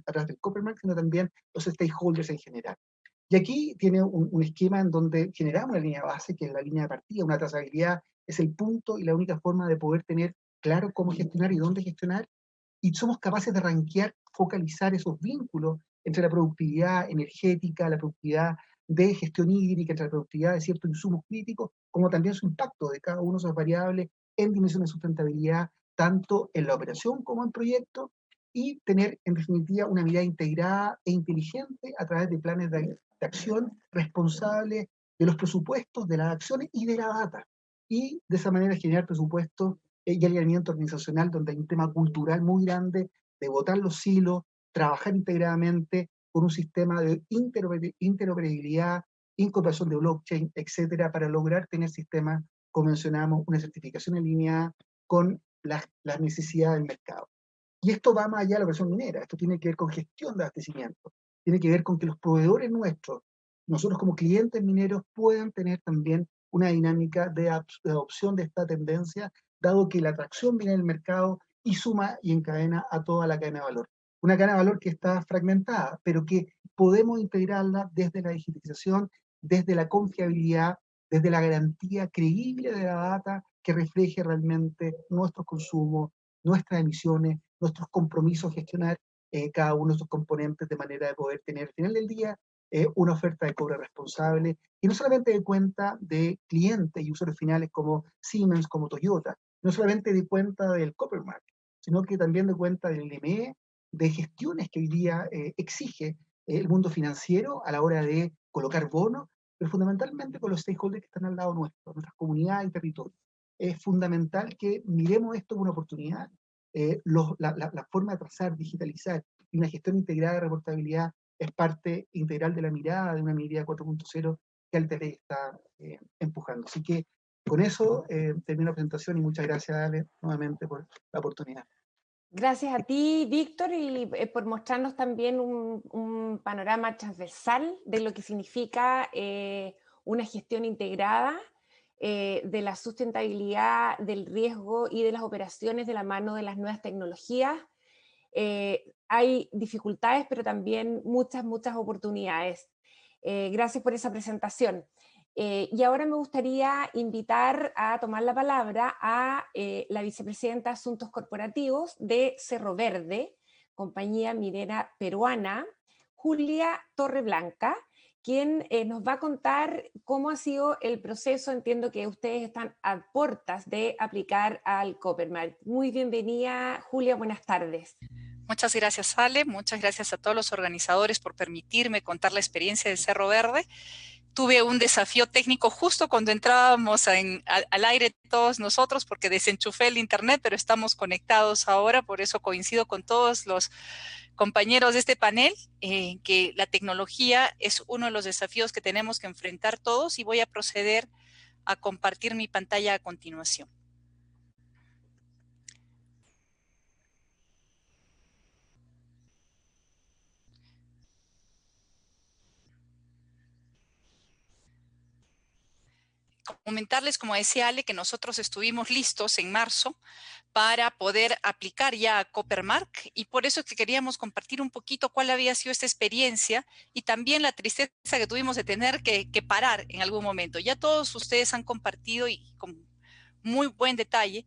a través del Copper Mark, sino también los stakeholders en general. Y aquí tiene un esquema en donde generamos una línea base, que es la línea de partida, una trazabilidad es el punto y la única forma de poder tener claro cómo gestionar y dónde gestionar, y somos capaces de rankear, focalizar esos vínculos entre la productividad energética, la productividad de gestión hídrica, entre la productividad de ciertos insumos críticos, como también su impacto de cada uno de esos variables en dimensiones de sustentabilidad, tanto en la operación como en proyectos, y tener en definitiva una mirada integrada e inteligente a través de planes de acción responsables de los presupuestos, de las acciones y de la data. Y de esa manera generar presupuestos y alineamiento organizacional donde hay un tema cultural muy grande de botar los silos, trabajar integradamente con un sistema de interoperabilidad, incorporación de blockchain, etcétera, para lograr tener sistemas, como mencionamos, una certificación alineada con las necesidades del mercado. Y esto va más allá de la operación minera, esto tiene que ver con gestión de abastecimiento, tiene que ver con que los proveedores nuestros, nosotros como clientes mineros, puedan tener también una dinámica de adopción de esta tendencia, dado que la atracción viene del mercado y suma y encadena a toda la cadena de valor. Una cadena de valor que está fragmentada, pero que podemos integrarla desde la digitalización, desde la confiabilidad, desde la garantía creíble de la data que refleje realmente nuestros consumos, nuestras emisiones, nuestros compromisos, gestionar cada uno de estos componentes de manera de poder tener al final del día una oferta de cobre responsable y no solamente de cuenta de clientes y usuarios finales como Siemens, como Toyota, no solamente de cuenta del Copper Mark, sino que también de cuenta del LME, de gestiones que hoy día exige el mundo financiero a la hora de colocar bonos, pero fundamentalmente con los stakeholders que están al lado nuestro, nuestras comunidades y territorios. Es fundamental que miremos esto como una oportunidad. La forma de trazar, digitalizar y una gestión integrada de reportabilidad es parte integral de la mirada de una minería 4.0 que Alta Ley está empujando. Así que con eso termino la presentación y muchas gracias, Ale, nuevamente por la oportunidad. Gracias a ti, Víctor, y por mostrarnos también un panorama transversal de lo que significa una gestión integrada de la sustentabilidad, del riesgo y de las operaciones de la mano de las nuevas tecnologías. hay dificultades, pero también muchas oportunidades. Gracias por esa presentación. Y ahora me gustaría invitar a tomar la palabra a la vicepresidenta de Asuntos Corporativos de Cerro Verde, compañía minera peruana, Julia Torreblanca, quien nos va a contar cómo ha sido el proceso. Entiendo que ustedes están a puertas de aplicar al Copper Mark. Muy bienvenida, Julia, buenas tardes. Muchas gracias, Ale. Muchas gracias a todos los organizadores por permitirme contar la experiencia de Cerro Verde. Tuve un desafío técnico justo cuando entrábamos al aire todos nosotros, porque desenchufé el internet, pero estamos conectados ahora, por eso coincido con todos los compañeros de este panel, que la tecnología es uno de los desafíos que tenemos que enfrentar todos, y voy a proceder a compartir mi pantalla a continuación. Comentarles, como decía Ale, que nosotros estuvimos listos en marzo para poder aplicar ya a Copper Mark, y por eso es que queríamos compartir un poquito cuál había sido esta experiencia y también la tristeza que tuvimos de tener que parar en algún momento. Ya todos ustedes han compartido, y con muy buen detalle,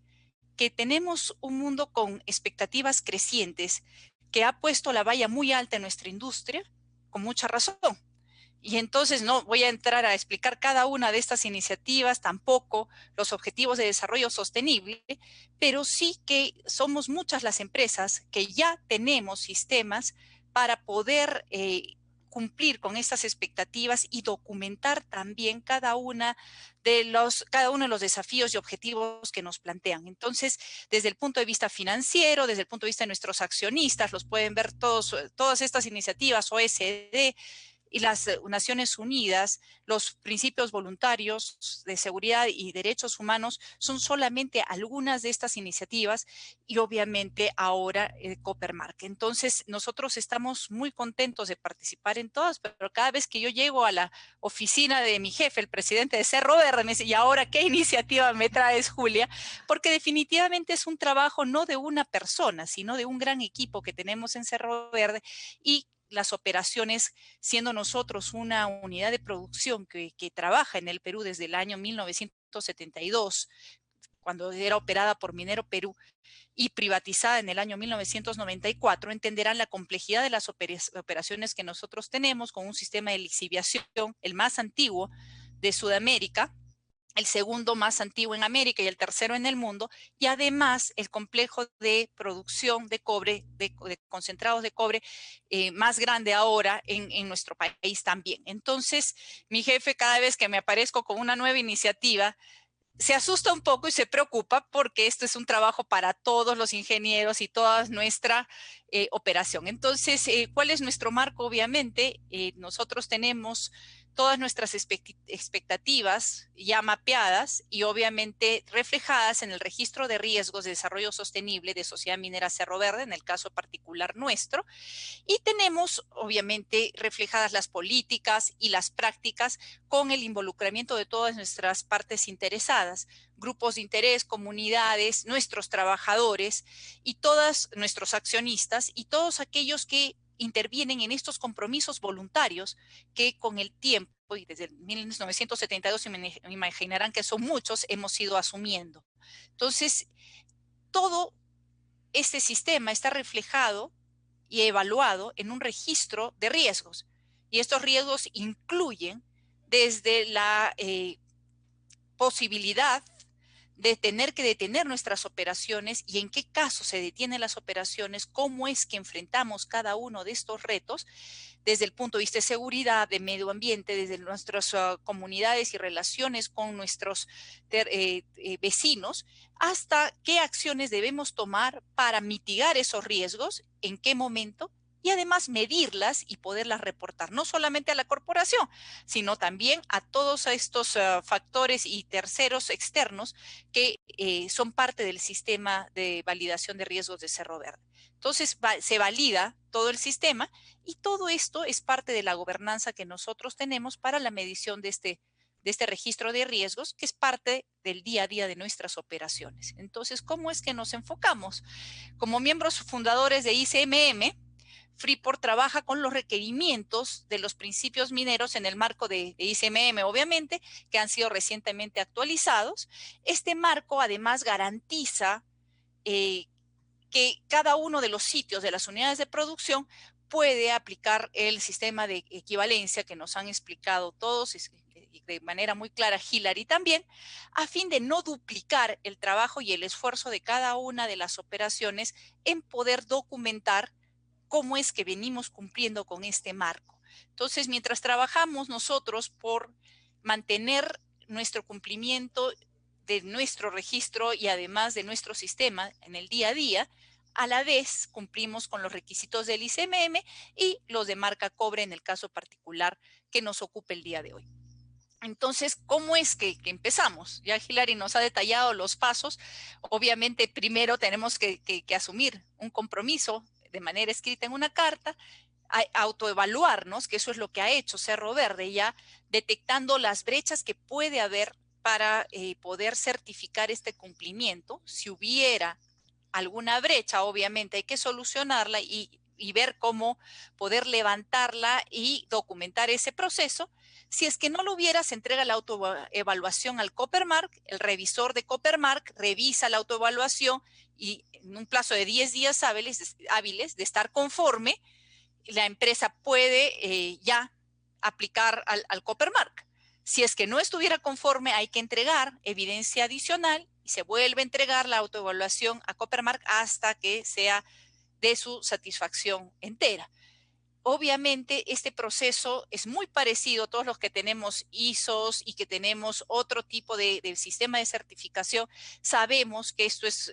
que tenemos un mundo con expectativas crecientes que ha puesto la valla muy alta en nuestra industria, con mucha razón. Y entonces no voy a entrar a explicar cada una de estas iniciativas, tampoco los objetivos de desarrollo sostenible, pero sí que somos muchas las empresas que ya tenemos sistemas para poder cumplir con estas expectativas y documentar también cada uno de los desafíos y objetivos que nos plantean. Entonces, desde el punto de vista financiero, desde el punto de vista de nuestros accionistas, los pueden ver todas estas iniciativas, OSD, y las Naciones Unidas, los principios voluntarios de seguridad y derechos humanos son solamente algunas de estas iniciativas, y obviamente ahora Copper Mark. Entonces, nosotros estamos muy contentos de participar en todas, pero cada vez que yo llego a la oficina de mi jefe, el presidente de Cerro Verde, me dice: ¿y ahora qué iniciativa me traes, Julia? Porque definitivamente es un trabajo no de una persona, sino de un gran equipo que tenemos en Cerro Verde, y las operaciones, siendo nosotros una unidad de producción que trabaja en el Perú desde el año 1972, cuando era operada por Minero Perú, y privatizada en el año 1994, entenderán la complejidad de las operaciones que nosotros tenemos, con un sistema de lixiviación, el más antiguo de Sudamérica, el segundo más antiguo en América y el tercero en el mundo, y además el complejo de producción de cobre, de concentrados de cobre más grande ahora en nuestro país también. Entonces, mi jefe, cada vez que me aparezco con una nueva iniciativa, se asusta un poco y se preocupa, porque esto es un trabajo para todos los ingenieros y toda nuestra operación. Entonces, ¿cuál es nuestro marco? Obviamente, nosotros tenemos todas nuestras expectativas ya mapeadas y obviamente reflejadas en el registro de riesgos de desarrollo sostenible de Sociedad Minera Cerro Verde, en el caso particular nuestro, y tenemos obviamente reflejadas las políticas y las prácticas con el involucramiento de todas nuestras partes interesadas, grupos de interés, comunidades, nuestros trabajadores y todos nuestros accionistas y todos aquellos que intervienen en estos compromisos voluntarios que con el tiempo, y desde 1972, me imaginarán que son muchos, hemos ido asumiendo. Entonces, todo este sistema está reflejado y evaluado en un registro de riesgos. Y estos riesgos incluyen desde la posibilidad de tener que detener nuestras operaciones y en qué caso se detienen las operaciones, cómo es que enfrentamos cada uno de estos retos desde el punto de vista de seguridad, de medio ambiente, desde nuestras comunidades y relaciones con nuestros vecinos, hasta qué acciones debemos tomar para mitigar esos riesgos, en qué momento, y además medirlas y poderlas reportar, no solamente a la corporación, sino también a todos estos factores y terceros externos que son parte del sistema de validación de riesgos de Cerro Verde. Entonces se valida todo el sistema, y todo esto es parte de la gobernanza que nosotros tenemos para la medición de este de este registro de riesgos, que es parte del día a día de nuestras operaciones. Entonces, ¿cómo es que nos enfocamos? Como miembros fundadores de ICMM, Freeport trabaja con los requerimientos de los principios mineros en el marco de ICMM, obviamente, que han sido recientemente actualizados. Este marco además garantiza que cada uno de los sitios de las unidades de producción puede aplicar el sistema de equivalencia que nos han explicado todos de manera muy clara Hilary también, a fin de no duplicar el trabajo y el esfuerzo de cada una de las operaciones en poder documentar cómo es que venimos cumpliendo con este marco. Entonces, mientras trabajamos nosotros por mantener nuestro cumplimiento de nuestro registro y además de nuestro sistema en el día a día, a la vez cumplimos con los requisitos del ICMM y los de marca cobre en el caso particular que nos ocupa el día de hoy. Entonces, ¿cómo es que empezamos? Ya Hilary nos ha detallado los pasos. Obviamente, primero tenemos que asumir un compromiso de manera escrita en una carta, autoevaluarnos, que eso es lo que ha hecho Cerro Verde, ya detectando las brechas que puede haber para poder certificar este cumplimiento. Si hubiera alguna brecha, obviamente hay que solucionarla y ver cómo poder levantarla y documentar ese proceso. Si es que no lo hubiera, se entrega la autoevaluación al Coppermark, el revisor de Coppermark revisa la autoevaluación y en un plazo de 10 días hábiles de estar conforme, la empresa puede ya aplicar al Coppermark. Si es que no estuviera conforme, hay que entregar evidencia adicional y se vuelve a entregar la autoevaluación a Coppermark hasta que sea de su satisfacción entera. Obviamente, este proceso es muy parecido a todos los que tenemos ISOs y que tenemos otro tipo de sistema de certificación. Sabemos que esto es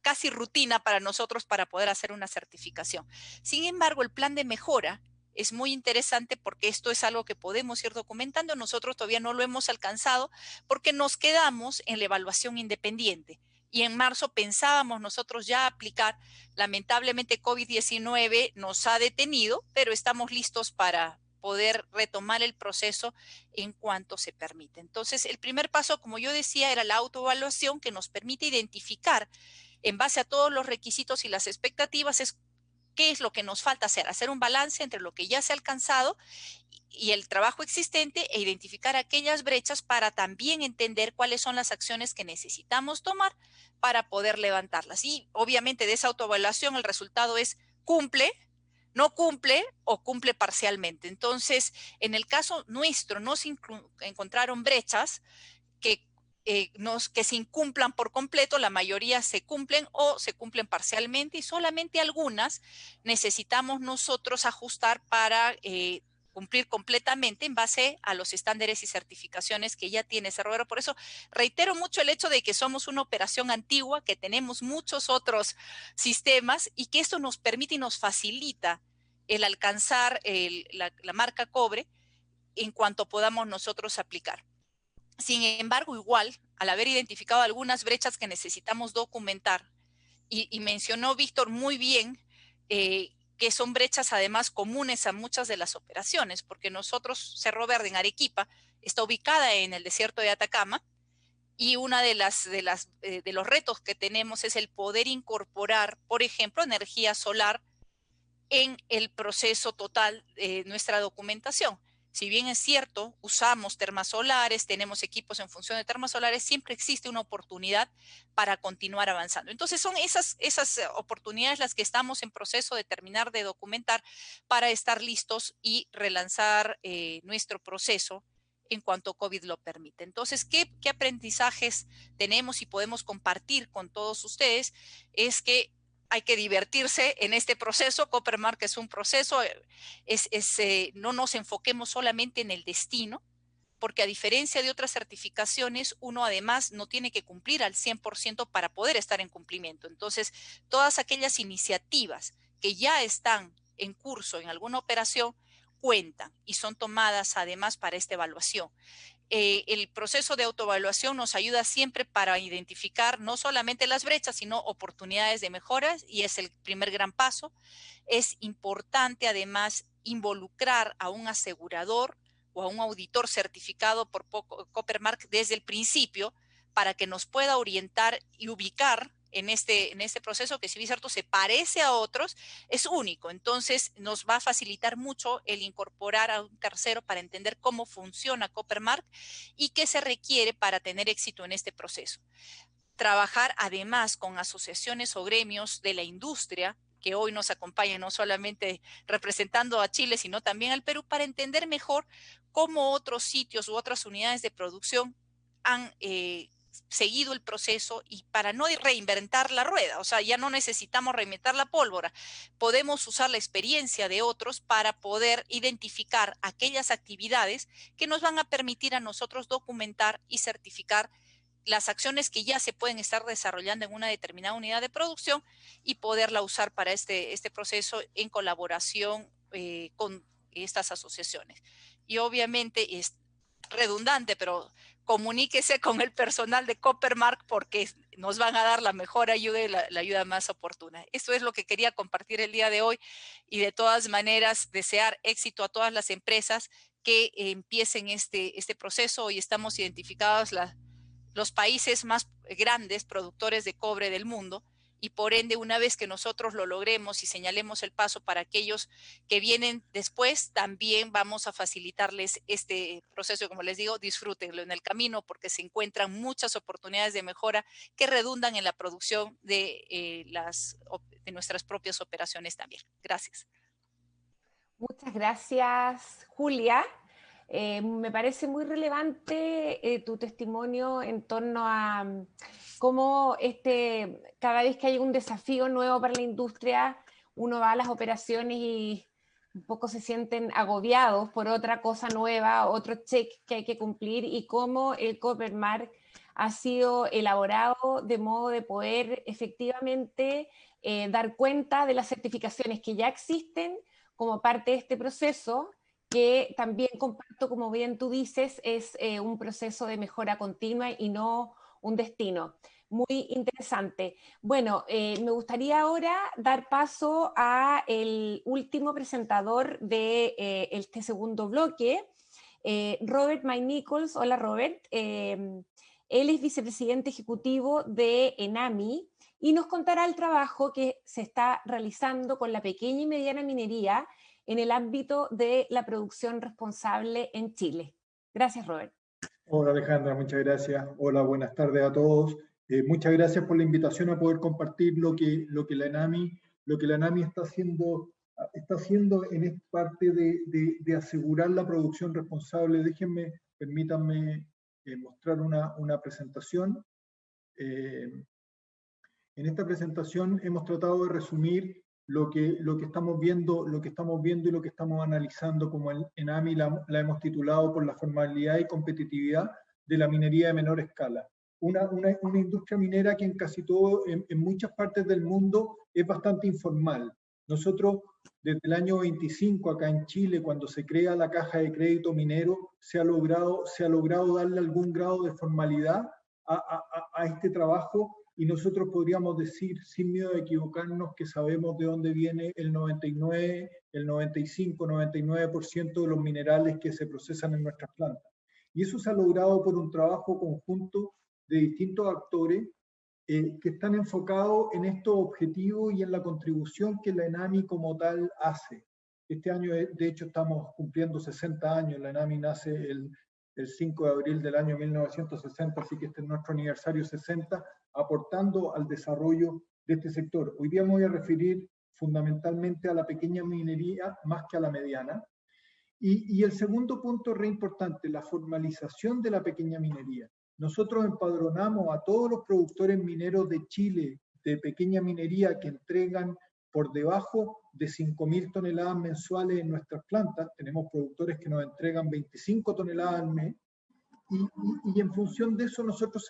casi rutina para nosotros para poder hacer una certificación. Sin embargo, el plan de mejora es muy interesante porque esto es algo que podemos ir documentando. Nosotros todavía no lo hemos alcanzado porque nos quedamos en la evaluación independiente. Y en marzo pensábamos nosotros ya aplicar. Lamentablemente COVID-19 nos ha detenido, pero estamos listos para poder retomar el proceso en cuanto se permite. Entonces, el primer paso, como yo decía, era la autoevaluación que nos permite identificar en base a todos los requisitos y las expectativas es qué es lo que nos falta hacer un balance entre lo que ya se ha alcanzado y el trabajo existente e identificar aquellas brechas para también entender cuáles son las acciones que necesitamos tomar para poder levantarlas. Y obviamente de esa autoevaluación el resultado es cumple, no cumple o cumple parcialmente. Entonces, en el caso nuestro no se encontraron brechas que se incumplan por completo, la mayoría se cumplen o se cumplen parcialmente y solamente algunas necesitamos nosotros ajustar para cumplir completamente en base a los estándares y certificaciones que ya tiene Cerro Verde. Por eso reitero mucho el hecho de que somos una operación antigua, que tenemos muchos otros sistemas y que esto nos permite y nos facilita el alcanzar la marca cobre en cuanto podamos nosotros aplicar. Sin embargo, igual, al haber identificado algunas brechas que necesitamos documentar, y mencionó Víctor muy bien que son brechas además comunes a muchas de las operaciones, porque nosotros, Cerro Verde en Arequipa, está ubicada en el desierto de Atacama, y una de los retos que tenemos es el poder incorporar, por ejemplo, energía solar en el proceso total de nuestra documentación. Si bien es cierto, usamos termosolares, tenemos equipos en función de termosolares, siempre existe una oportunidad para continuar avanzando. Entonces son esas oportunidades las que estamos en proceso de terminar de documentar para estar listos y relanzar nuestro proceso en cuanto COVID lo permite. Entonces, ¿qué aprendizajes tenemos y podemos compartir con todos ustedes? Es que hay que divertirse en este proceso. Coppermark es un proceso, no nos enfoquemos solamente en el destino, porque a diferencia de otras certificaciones, uno además no tiene que cumplir al 100% para poder estar en cumplimiento. Entonces, todas aquellas iniciativas que ya están en curso en alguna operación cuentan y son tomadas además para esta evaluación. El proceso de autoevaluación nos ayuda siempre para identificar no solamente las brechas, sino oportunidades de mejoras y es el primer gran paso. Es importante además involucrar a un asegurador o a un auditor certificado por Copper Mark desde el principio para que nos pueda orientar y ubicar en este proceso que, si bien es cierto, se parece a otros, es único. Entonces nos va a facilitar mucho el incorporar a un tercero para entender cómo funciona Copper Mark y qué se requiere para tener éxito en este proceso. Trabajar además con asociaciones o gremios de la industria que hoy nos acompañan, no solamente representando a Chile, sino también al Perú, para entender mejor cómo otros sitios u otras unidades de producción han seguido el proceso, y para no reinventar la rueda. O sea, ya no necesitamos reinventar la pólvora. Podemos usar la experiencia de otros para poder identificar aquellas actividades que nos van a permitir a nosotros documentar y certificar las acciones que ya se pueden estar desarrollando en una determinada unidad de producción y poderla usar para este proceso en colaboración con estas asociaciones. Y obviamente es redundante, pero comuníquese con el personal de Copper Mark porque nos van a dar la mejor ayuda y la ayuda más oportuna. Esto es lo que quería compartir el día de hoy, y de todas maneras desear éxito a todas las empresas que empiecen este proceso. Hoy estamos identificados los países más grandes productores de cobre del mundo, y por ende, una vez que nosotros lo logremos y señalemos el paso para aquellos que vienen después, también vamos a facilitarles este proceso. Como les digo, disfrútenlo en el camino, porque se encuentran muchas oportunidades de mejora que redundan en la producción de nuestras propias operaciones también. Gracias. Muchas gracias, Julia. Me parece muy relevante tu testimonio en torno a cómo cada vez que hay un desafío nuevo para la industria, uno va a las operaciones y un poco se sienten agobiados por otra cosa nueva, otro check que hay que cumplir, y cómo el Copper Mark ha sido elaborado de modo de poder efectivamente dar cuenta de las certificaciones que ya existen como parte de este proceso, que también comparto, como bien tú dices, es un proceso de mejora continua y no un destino. Muy interesante. Bueno, me gustaría ahora dar paso a el último presentador de este segundo bloque, Robert Mike Nichols. Hola, Robert. Él es vicepresidente ejecutivo de ENAMI y nos contará el trabajo que se está realizando con la pequeña y mediana minería en el ámbito de la producción responsable en Chile. Gracias, Robert. Hola, Alejandra, muchas gracias. Hola, buenas tardes a todos. Muchas gracias por la invitación a poder compartir lo que la ENAMI está haciendo en esta parte de asegurar la producción responsable. Permítanme mostrar una presentación. En esta presentación hemos tratado de resumir lo que estamos viendo y lo que estamos analizando, como ENAMI la hemos titulado por la formalidad y competitividad de la minería de menor escala. Una industria minera que en casi todo, en muchas partes del mundo, es bastante informal. Nosotros, desde el año 25 acá en Chile, cuando se crea la Caja de Crédito Minero, se ha logrado darle algún grado de formalidad a este trabajo, y nosotros podríamos decir, sin miedo a equivocarnos, que sabemos de dónde viene el 99, el 95, 99% de los minerales que se procesan en nuestras plantas. Y eso se ha logrado por un trabajo conjunto de distintos actores que están enfocados en estos objetivos y en la contribución que la ENAMI como tal hace. Este año, de hecho, estamos cumpliendo 60 años. La ENAMI nace el 5 de abril del año 1960, así que este es nuestro aniversario 60, aportando al desarrollo de este sector. Hoy día me voy a referir fundamentalmente a la pequeña minería más que a la mediana. Y el segundo punto re importante, la formalización de la pequeña minería. Nosotros empadronamos a todos los productores mineros de Chile de pequeña minería que entregan por debajo de 5.000 toneladas mensuales en nuestras plantas. Tenemos productores que nos entregan 25 toneladas al mes, y en función de eso nosotros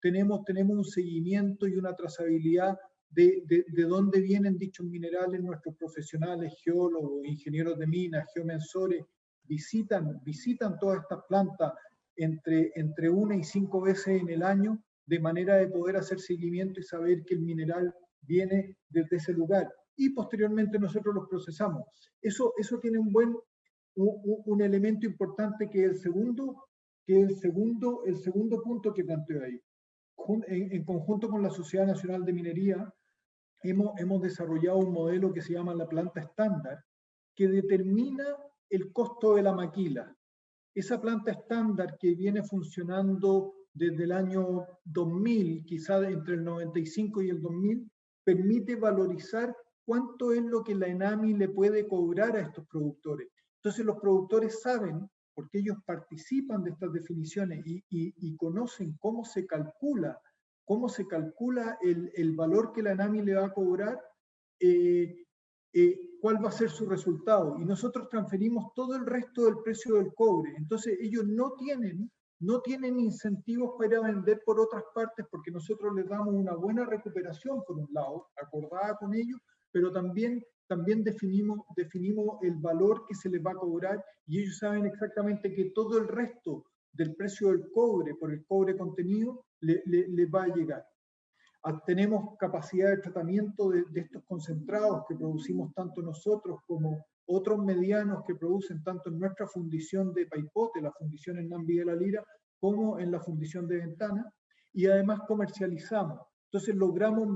tenemos un seguimiento y una trazabilidad de dónde vienen dichos minerales. Nuestros profesionales, geólogos, ingenieros de minas, geomensores, visitan todas estas plantas entre 1 y 5 veces en el año, de manera de poder hacer seguimiento y saber que el mineral viene desde ese lugar, y posteriormente nosotros los procesamos. Eso tiene un buen un elemento importante que es el segundo punto que planteo ahí. En conjunto con la Sociedad Nacional de Minería, hemos desarrollado un modelo que se llama la planta estándar, que determina el costo de la maquila. Esa planta estándar que viene funcionando desde el año 2000, quizás entre el 95 y el 2000, permite valorizar cuánto es lo que la ENAMI le puede cobrar a estos productores. Entonces los productores saben, porque ellos participan de estas definiciones y conocen cómo se calcula el valor que la ENAMI le va a cobrar, cuál va a ser su resultado. Y nosotros transferimos todo el resto del precio del cobre. Entonces ellos no tienen incentivos para ir a vender por otras partes, porque nosotros les damos una buena recuperación por un lado, acordada con ellos, pero también definimos el valor que se les va a cobrar, y ellos saben exactamente que todo el resto del precio del cobre por el cobre contenido les va a llegar. Tenemos capacidad de tratamiento de estos concentrados que producimos tanto nosotros como otros medianos que producen tanto en nuestra fundición de Paipote, la fundición en Nambi de la Lira, como en la fundición de Ventana, y además comercializamos. Entonces logramos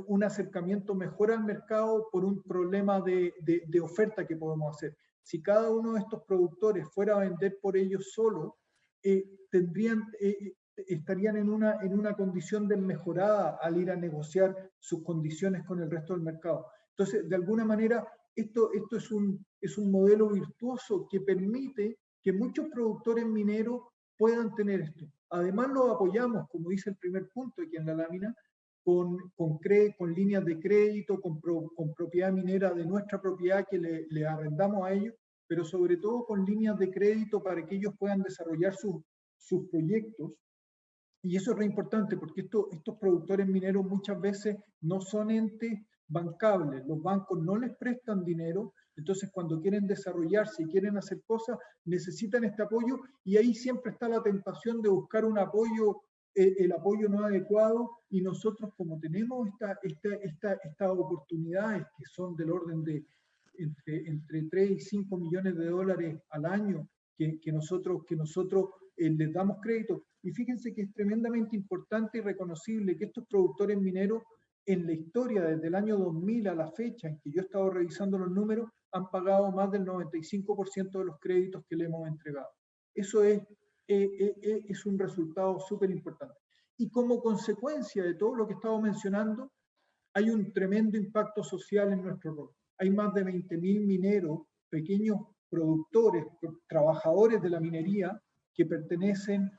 un acercamiento mejor al mercado por un problema de oferta que podemos hacer. Si cada uno de estos productores fuera a vender por ellos solo, estarían en una condición desmejorada al ir a negociar sus condiciones con el resto del mercado. Entonces, de alguna manera, esto es un modelo virtuoso que permite que muchos productores mineros puedan tener esto. Además, lo apoyamos, como dice el primer punto aquí en la lámina, con líneas de crédito, con propiedad minera de nuestra propiedad que le arrendamos a ellos, pero sobre todo con líneas de crédito para que ellos puedan desarrollar sus proyectos. Y eso es re importante porque estos productores mineros muchas veces no son entes bancables. Los bancos no les prestan dinero, entonces cuando quieren desarrollarse y quieren hacer cosas, necesitan este apoyo, y ahí siempre está la tentación de buscar un apoyo, el apoyo no adecuado, y nosotros, como tenemos estas oportunidades que son del orden de entre 3 y 5 millones de dólares al año, que nosotros les damos crédito. Y fíjense que es tremendamente importante y reconocible que estos productores mineros, en la historia, desde el año 2000 a la fecha en que yo he estado revisando los números, han pagado más del 95% de los créditos que le hemos entregado. Eso es un resultado súper importante. Y como consecuencia de todo lo que he estado mencionando, hay un tremendo impacto social en nuestro rol. Hay más de 20.000 mineros, pequeños productores, trabajadores de la minería, que pertenecen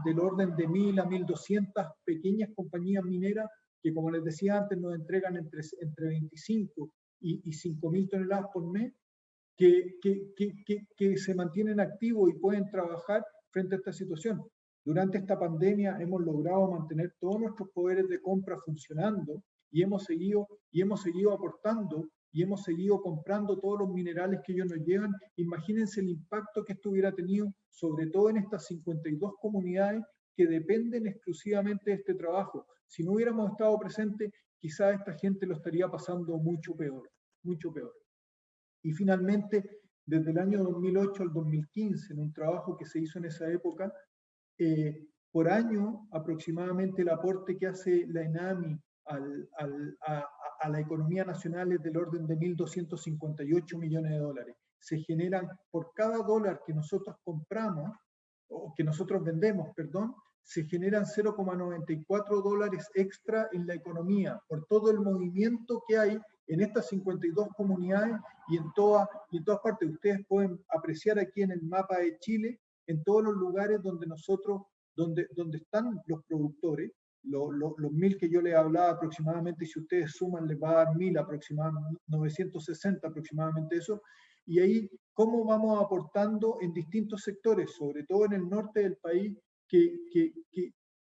del orden de 1.000 a 1.200 pequeñas compañías mineras que, como les decía antes, nos entregan entre 25 y 5.000 toneladas por mes, que se mantienen activos y pueden trabajar frente a esta situación. Durante esta pandemia hemos logrado mantener todos nuestros poderes de compra funcionando, y hemos seguido aportando y hemos seguido comprando todos los minerales que ellos nos llevan. Imagínense el impacto que esto hubiera tenido, sobre todo en estas 52 comunidades que dependen exclusivamente de este trabajo. Si no hubiéramos estado presentes, quizás esta gente lo estaría pasando mucho peor, mucho peor. Y finalmente, desde el año 2008 al 2015, en un trabajo que se hizo en esa época, por año aproximadamente el aporte que hace la ENAMI a la economía nacional es del orden de 1.258 millones de dólares. Se generan, por cada dólar que nosotros compramos, o que nosotros vendemos, perdón, se generan 0,94 dólares extra en la economía, por todo el movimiento que hay en estas 52 comunidades y en todas partes. Ustedes pueden apreciar aquí en el mapa de Chile, en todos los lugares donde están los productores, los 1.000 que yo les hablaba aproximadamente, si ustedes suman les va a dar 1.000 aproximadamente, 960 aproximadamente eso, y ahí cómo vamos aportando en distintos sectores, sobre todo en el norte del país, que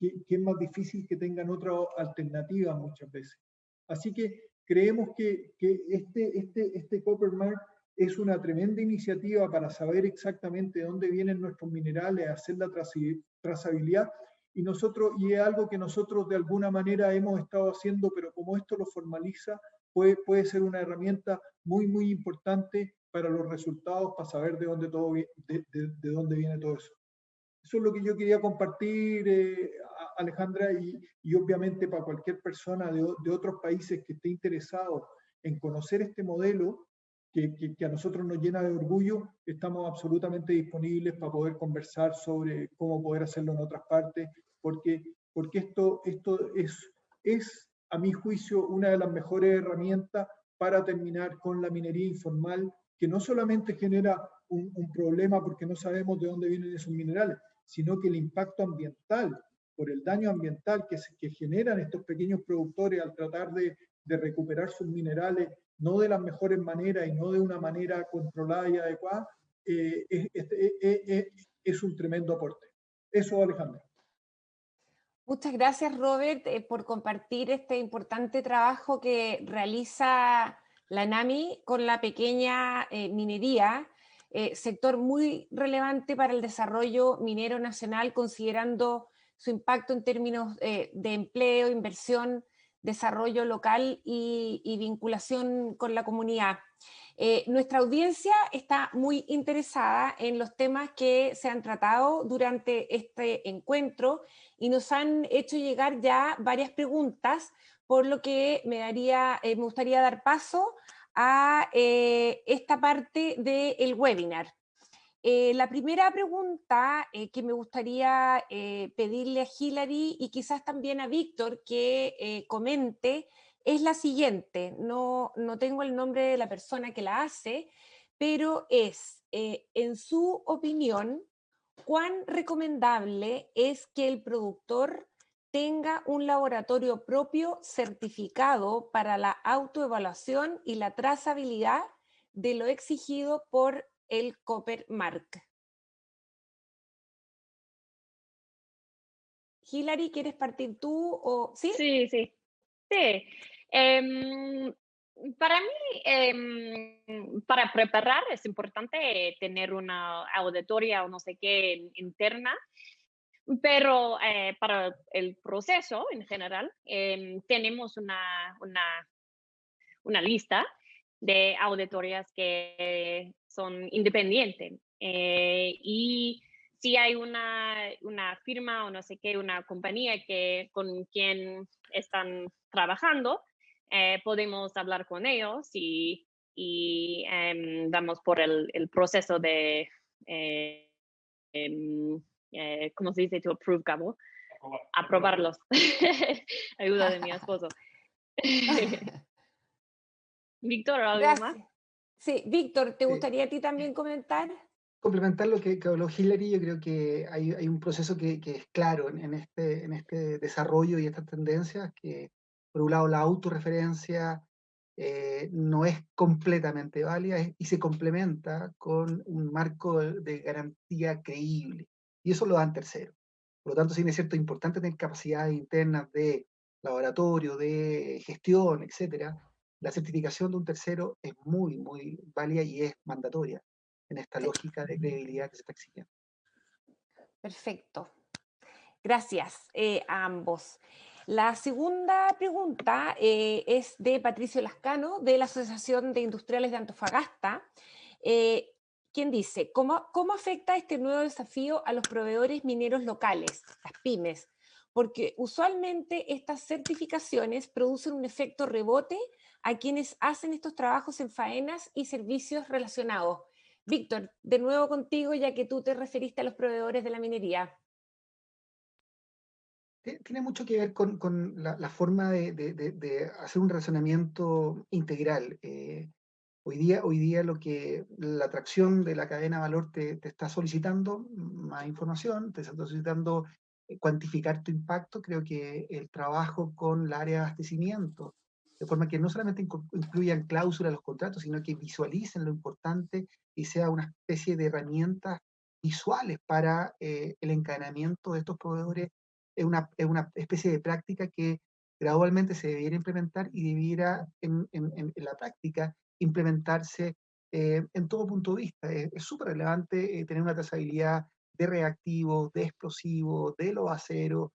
es más difícil que tengan otra alternativa muchas veces. Así que creemos que este Copper Mark es una tremenda iniciativa para saber exactamente de dónde vienen nuestros minerales, hacer la trazabilidad, y es algo que nosotros de alguna manera hemos estado haciendo, pero como esto lo formaliza, puede ser una herramienta muy, muy importante para los resultados, para saber de dónde, de dónde viene todo eso. Eso es lo que yo quería compartir, Alejandra, y obviamente para cualquier persona de otros países que esté interesado en conocer este modelo, que a nosotros nos llena de orgullo, estamos absolutamente disponibles para poder conversar sobre cómo poder hacerlo en otras partes, porque esto es, a mi juicio, una de las mejores herramientas para terminar con la minería informal, que no solamente genera un problema porque no sabemos de dónde vienen esos minerales, sino que el impacto ambiental, por el daño ambiental que generan estos pequeños productores al tratar de recuperar sus minerales, no de las mejores maneras y no de una manera controlada y adecuada, es un tremendo aporte. Eso, Alejandra. Muchas gracias, Robert, por compartir este importante trabajo que realiza la NAMI con la pequeña minería, sector muy relevante para el desarrollo minero nacional, considerando su impacto en términos de empleo, inversión, desarrollo local y vinculación con la comunidad. Nuestra audiencia está muy interesada en los temas que se han tratado durante este encuentro y nos han hecho llegar ya varias preguntas, por lo que me gustaría dar paso a esta parte del webinar. La primera pregunta que me gustaría pedirle a Hilary y quizás también a Víctor que comente es la siguiente. No tengo el nombre de la persona que la hace, pero es, en su opinión, ¿cuán recomendable es que el productor tenga un laboratorio propio certificado para la autoevaluación y la trazabilidad de lo exigido por el Copper Mark? Hilary, ¿quieres partir tú o sí? Sí, sí. Sí. Para mí, para preparar es importante tener una auditoría o no sé qué interna, pero para el proceso en general tenemos una lista de auditorías que son independientes. Y si hay una firma o no sé qué, una compañía con quien están trabajando, podemos hablar con ellos y damos por el proceso de, ¿cómo se dice? To approve, Gabo. Aprobarlos. Ayuda de mi esposo. Víctor, ¿algo más? Sí, Víctor, ¿te gustaría a ti también comentar? Complementar lo que habló Hilary, yo creo que hay un proceso que es claro en este desarrollo y estas tendencias, que por un lado la autorreferencia no es completamente válida y se complementa con un marco de garantía creíble, y eso lo dan terceros. Por lo tanto, sí es cierto, es importante tener capacidades internas de laboratorio, de gestión, etcétera. La certificación de un tercero es muy, muy válida y es mandatoria en esta lógica de credibilidad que se está exigiendo. Perfecto. Gracias a ambos. La segunda pregunta es de Patricio Lascano, de la Asociación de Industriales de Antofagasta, quien dice, ¿cómo afecta este nuevo desafío a los proveedores mineros locales, las pymes? Porque usualmente estas certificaciones producen un efecto rebote a quienes hacen estos trabajos en faenas y servicios relacionados. Víctor, de nuevo contigo, ya que tú te referiste a los proveedores de la minería. Tiene mucho que ver con la forma de hacer un razonamiento integral. Hoy día la atracción de la cadena de valor te está solicitando más información, te está solicitando cuantificar tu impacto. Creo que el trabajo con la área de abastecimiento, de forma que no solamente incluyan cláusulas en los contratos, sino que visualicen lo importante y sea una especie de herramientas visuales para el encadenamiento de estos proveedores, es una especie de práctica que gradualmente se debiera implementar y debiera en la práctica implementarse en todo punto de vista. Es súper relevante tener una trazabilidad de reactivos, de explosivos, de los aceros,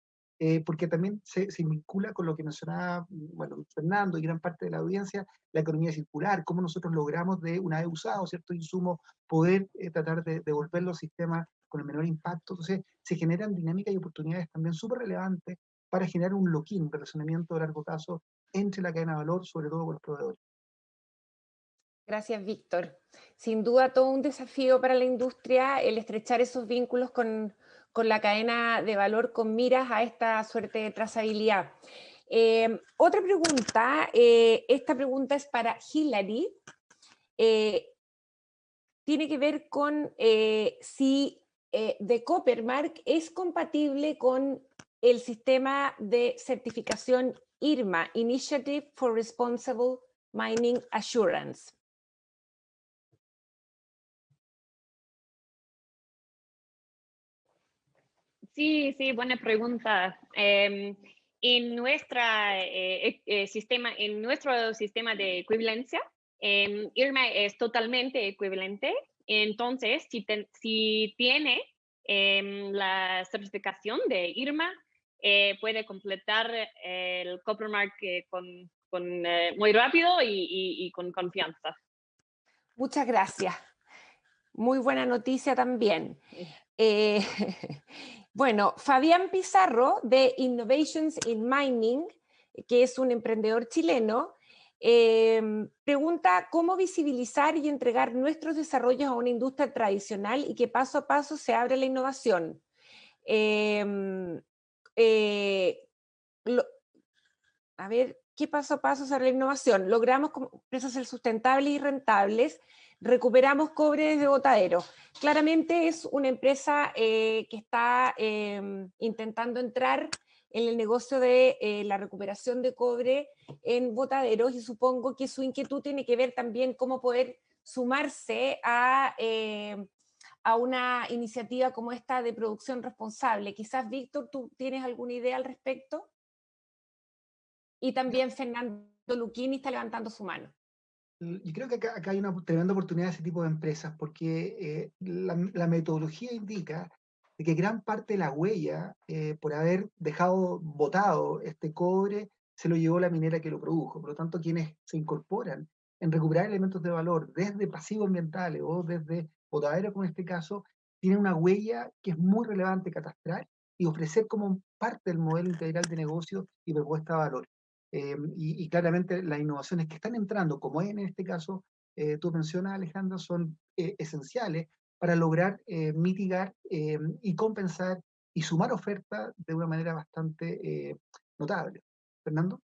porque también se vincula con lo que mencionaba bueno, Fernando y gran parte de la audiencia, la economía circular, cómo nosotros logramos de una vez usado cierto insumo poder tratar de devolverlo al sistema con el menor impacto. Entonces se generan dinámicas y oportunidades también súper relevantes para generar un lock-in, un relacionamiento de largo plazo entre la cadena de valor, sobre todo con los proveedores. Gracias, Víctor. Sin duda todo un desafío para la industria el estrechar esos vínculos con la cadena de valor con miras a esta suerte de trazabilidad. Otra pregunta, esta pregunta es para Hilary. Tiene que ver con si The Copper Mark es compatible con el sistema de certificación IRMA, Initiative for Responsible Mining Assurance. Sí, sí, buena pregunta. En nuestro sistema de equivalencia, IRMA es totalmente equivalente. Entonces, si tiene la certificación de IRMA, puede completar el Copper Mark muy rápido y con confianza. Muchas gracias. Muy buena noticia también. Bueno, Fabián Pizarro de Innovations in Mining, que es un emprendedor chileno, pregunta cómo visibilizar y entregar nuestros desarrollos a una industria tradicional y que paso a paso se abre la innovación. A ver, ¿qué paso a paso se abre la innovación? Logramos empresas ser sustentables y rentables, recuperamos cobre desde Botadero. Claramente es una empresa que está intentando entrar en el negocio de la recuperación de cobre en Botaderos, y supongo que su inquietud tiene que ver también cómo poder sumarse a una iniciativa como esta de producción responsable. Quizás, Víctor, ¿tú tienes alguna idea al respecto? Y también Fernando Lucchini está levantando su mano. Yo creo que acá hay una tremenda oportunidad de ese tipo de empresas, porque la metodología indica de que gran parte de la huella, por haber dejado botado este cobre, se lo llevó la minera que lo produjo. Por lo tanto, quienes se incorporan en recuperar elementos de valor desde pasivos ambientales o desde botadero, como en este caso, tienen una huella que es muy relevante catastral y ofrecer como parte del modelo integral de negocio y propuesta de valor. Y claramente las innovaciones que están entrando, como es en este caso, tú mencionas, Alejandra, son esenciales para lograr mitigar y compensar y sumar oferta de una manera bastante notable. Fernando.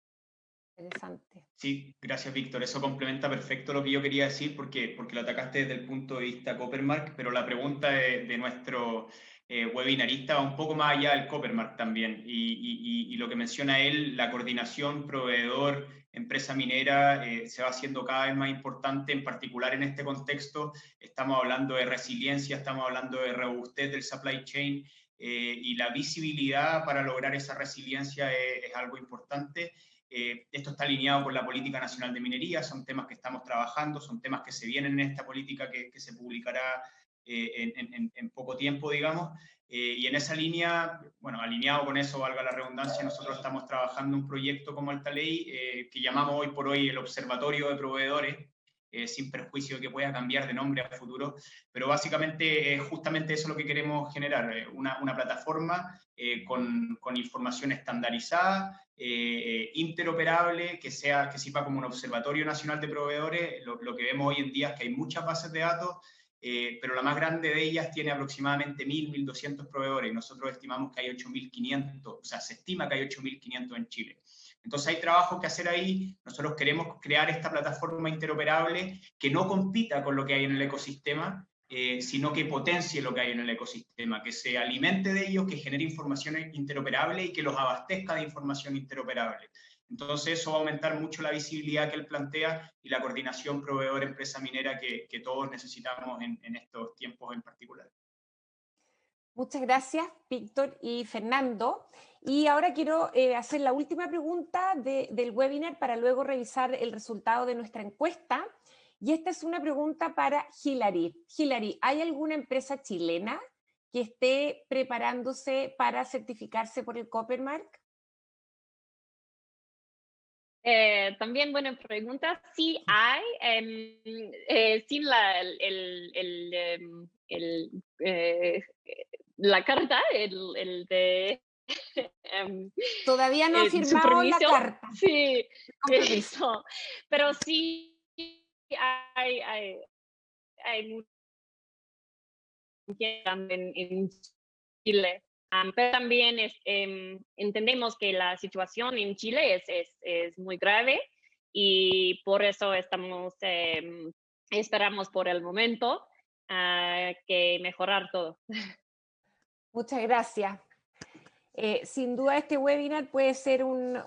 Interesante. Sí, gracias, Víctor. Eso complementa perfecto lo que yo quería decir porque lo atacaste desde el punto de vista Coppermark, pero la pregunta de nuestro webinarista va un poco más allá del Coppermark también. Y lo que menciona él, la coordinación proveedor, empresa minera, se va haciendo cada vez más importante, en particular en este contexto. Estamos hablando de resiliencia, estamos hablando de robustez del supply chain, y la visibilidad para lograr esa resiliencia es algo importante. Esto está alineado con la Política Nacional de Minería, son temas que estamos trabajando, son temas que se vienen en esta política que se publicará en poco tiempo, digamos, y en esa línea, bueno, alineado con eso, valga la redundancia, nosotros estamos trabajando un proyecto como Alta Ley, que llamamos hoy por hoy el Observatorio de Proveedores, sin perjuicio de que pueda cambiar de nombre a futuro, pero básicamente es justamente eso lo que queremos generar, una plataforma con información estandarizada, interoperable, que sirva como un observatorio nacional de proveedores. Lo que vemos hoy en día es que hay muchas bases de datos, pero la más grande de ellas tiene aproximadamente 1.200 proveedores, y nosotros estimamos que hay 8.500, o sea, se estima que hay 8.500 en Chile. Entonces hay trabajo que hacer ahí. Nosotros queremos crear esta plataforma interoperable que no compita con lo que hay en el ecosistema, sino que potencie lo que hay en el ecosistema, que se alimente de ellos, que genere información interoperable y que los abastezca de información interoperable. Entonces eso va a aumentar mucho la visibilidad que él plantea y la coordinación proveedor-empresa minera que todos necesitamos en estos tiempos en particular. Muchas gracias, Víctor y Fernando. Y ahora quiero hacer la última pregunta del webinar para luego revisar el resultado de nuestra encuesta. Y esta es una pregunta para Hilary. Hilary, ¿hay alguna empresa chilena que esté preparándose para certificarse por el Copper Mark? También buena pregunta. Sí hay, sin la carta, el de Todavía no ha su firmado la permiso. carta. Sí, Compromiso. eso. Pero sí hay mucha en Chile. Pero también entendemos que la situación en Chile es muy grave y por eso esperamos por el momento que mejorar todo. Muchas gracias. Sin duda este webinar puede ser un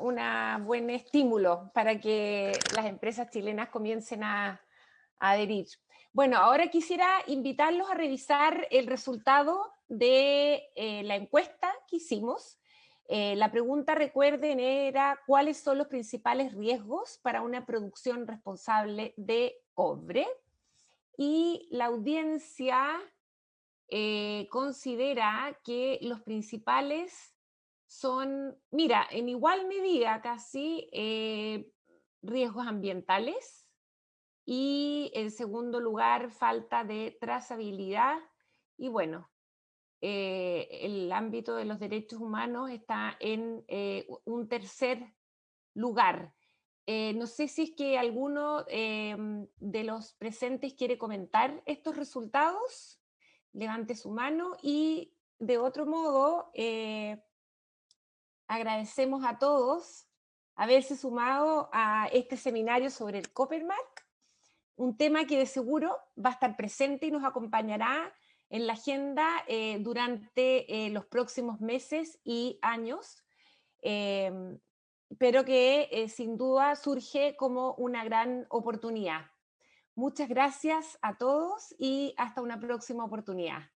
buen estímulo para que las empresas chilenas comiencen a adherir. Bueno, ahora quisiera invitarlos a revisar el resultado de la encuesta que hicimos. La pregunta, recuerden, era ¿cuáles son los principales riesgos para una producción responsable de cobre? Y la audiencia considera que los principales son, mira, en igual medida casi, riesgos ambientales y en segundo lugar falta de trazabilidad y bueno, el ámbito de los derechos humanos está en un tercer lugar. No sé si es que alguno de los presentes quiere comentar estos resultados. Levante su mano y de otro modo agradecemos a todos haberse sumado a este seminario sobre el Copper Mark, un tema que de seguro va a estar presente y nos acompañará en la agenda durante los próximos meses y años, pero que sin duda surge como una gran oportunidad. Muchas gracias a todos y hasta una próxima oportunidad.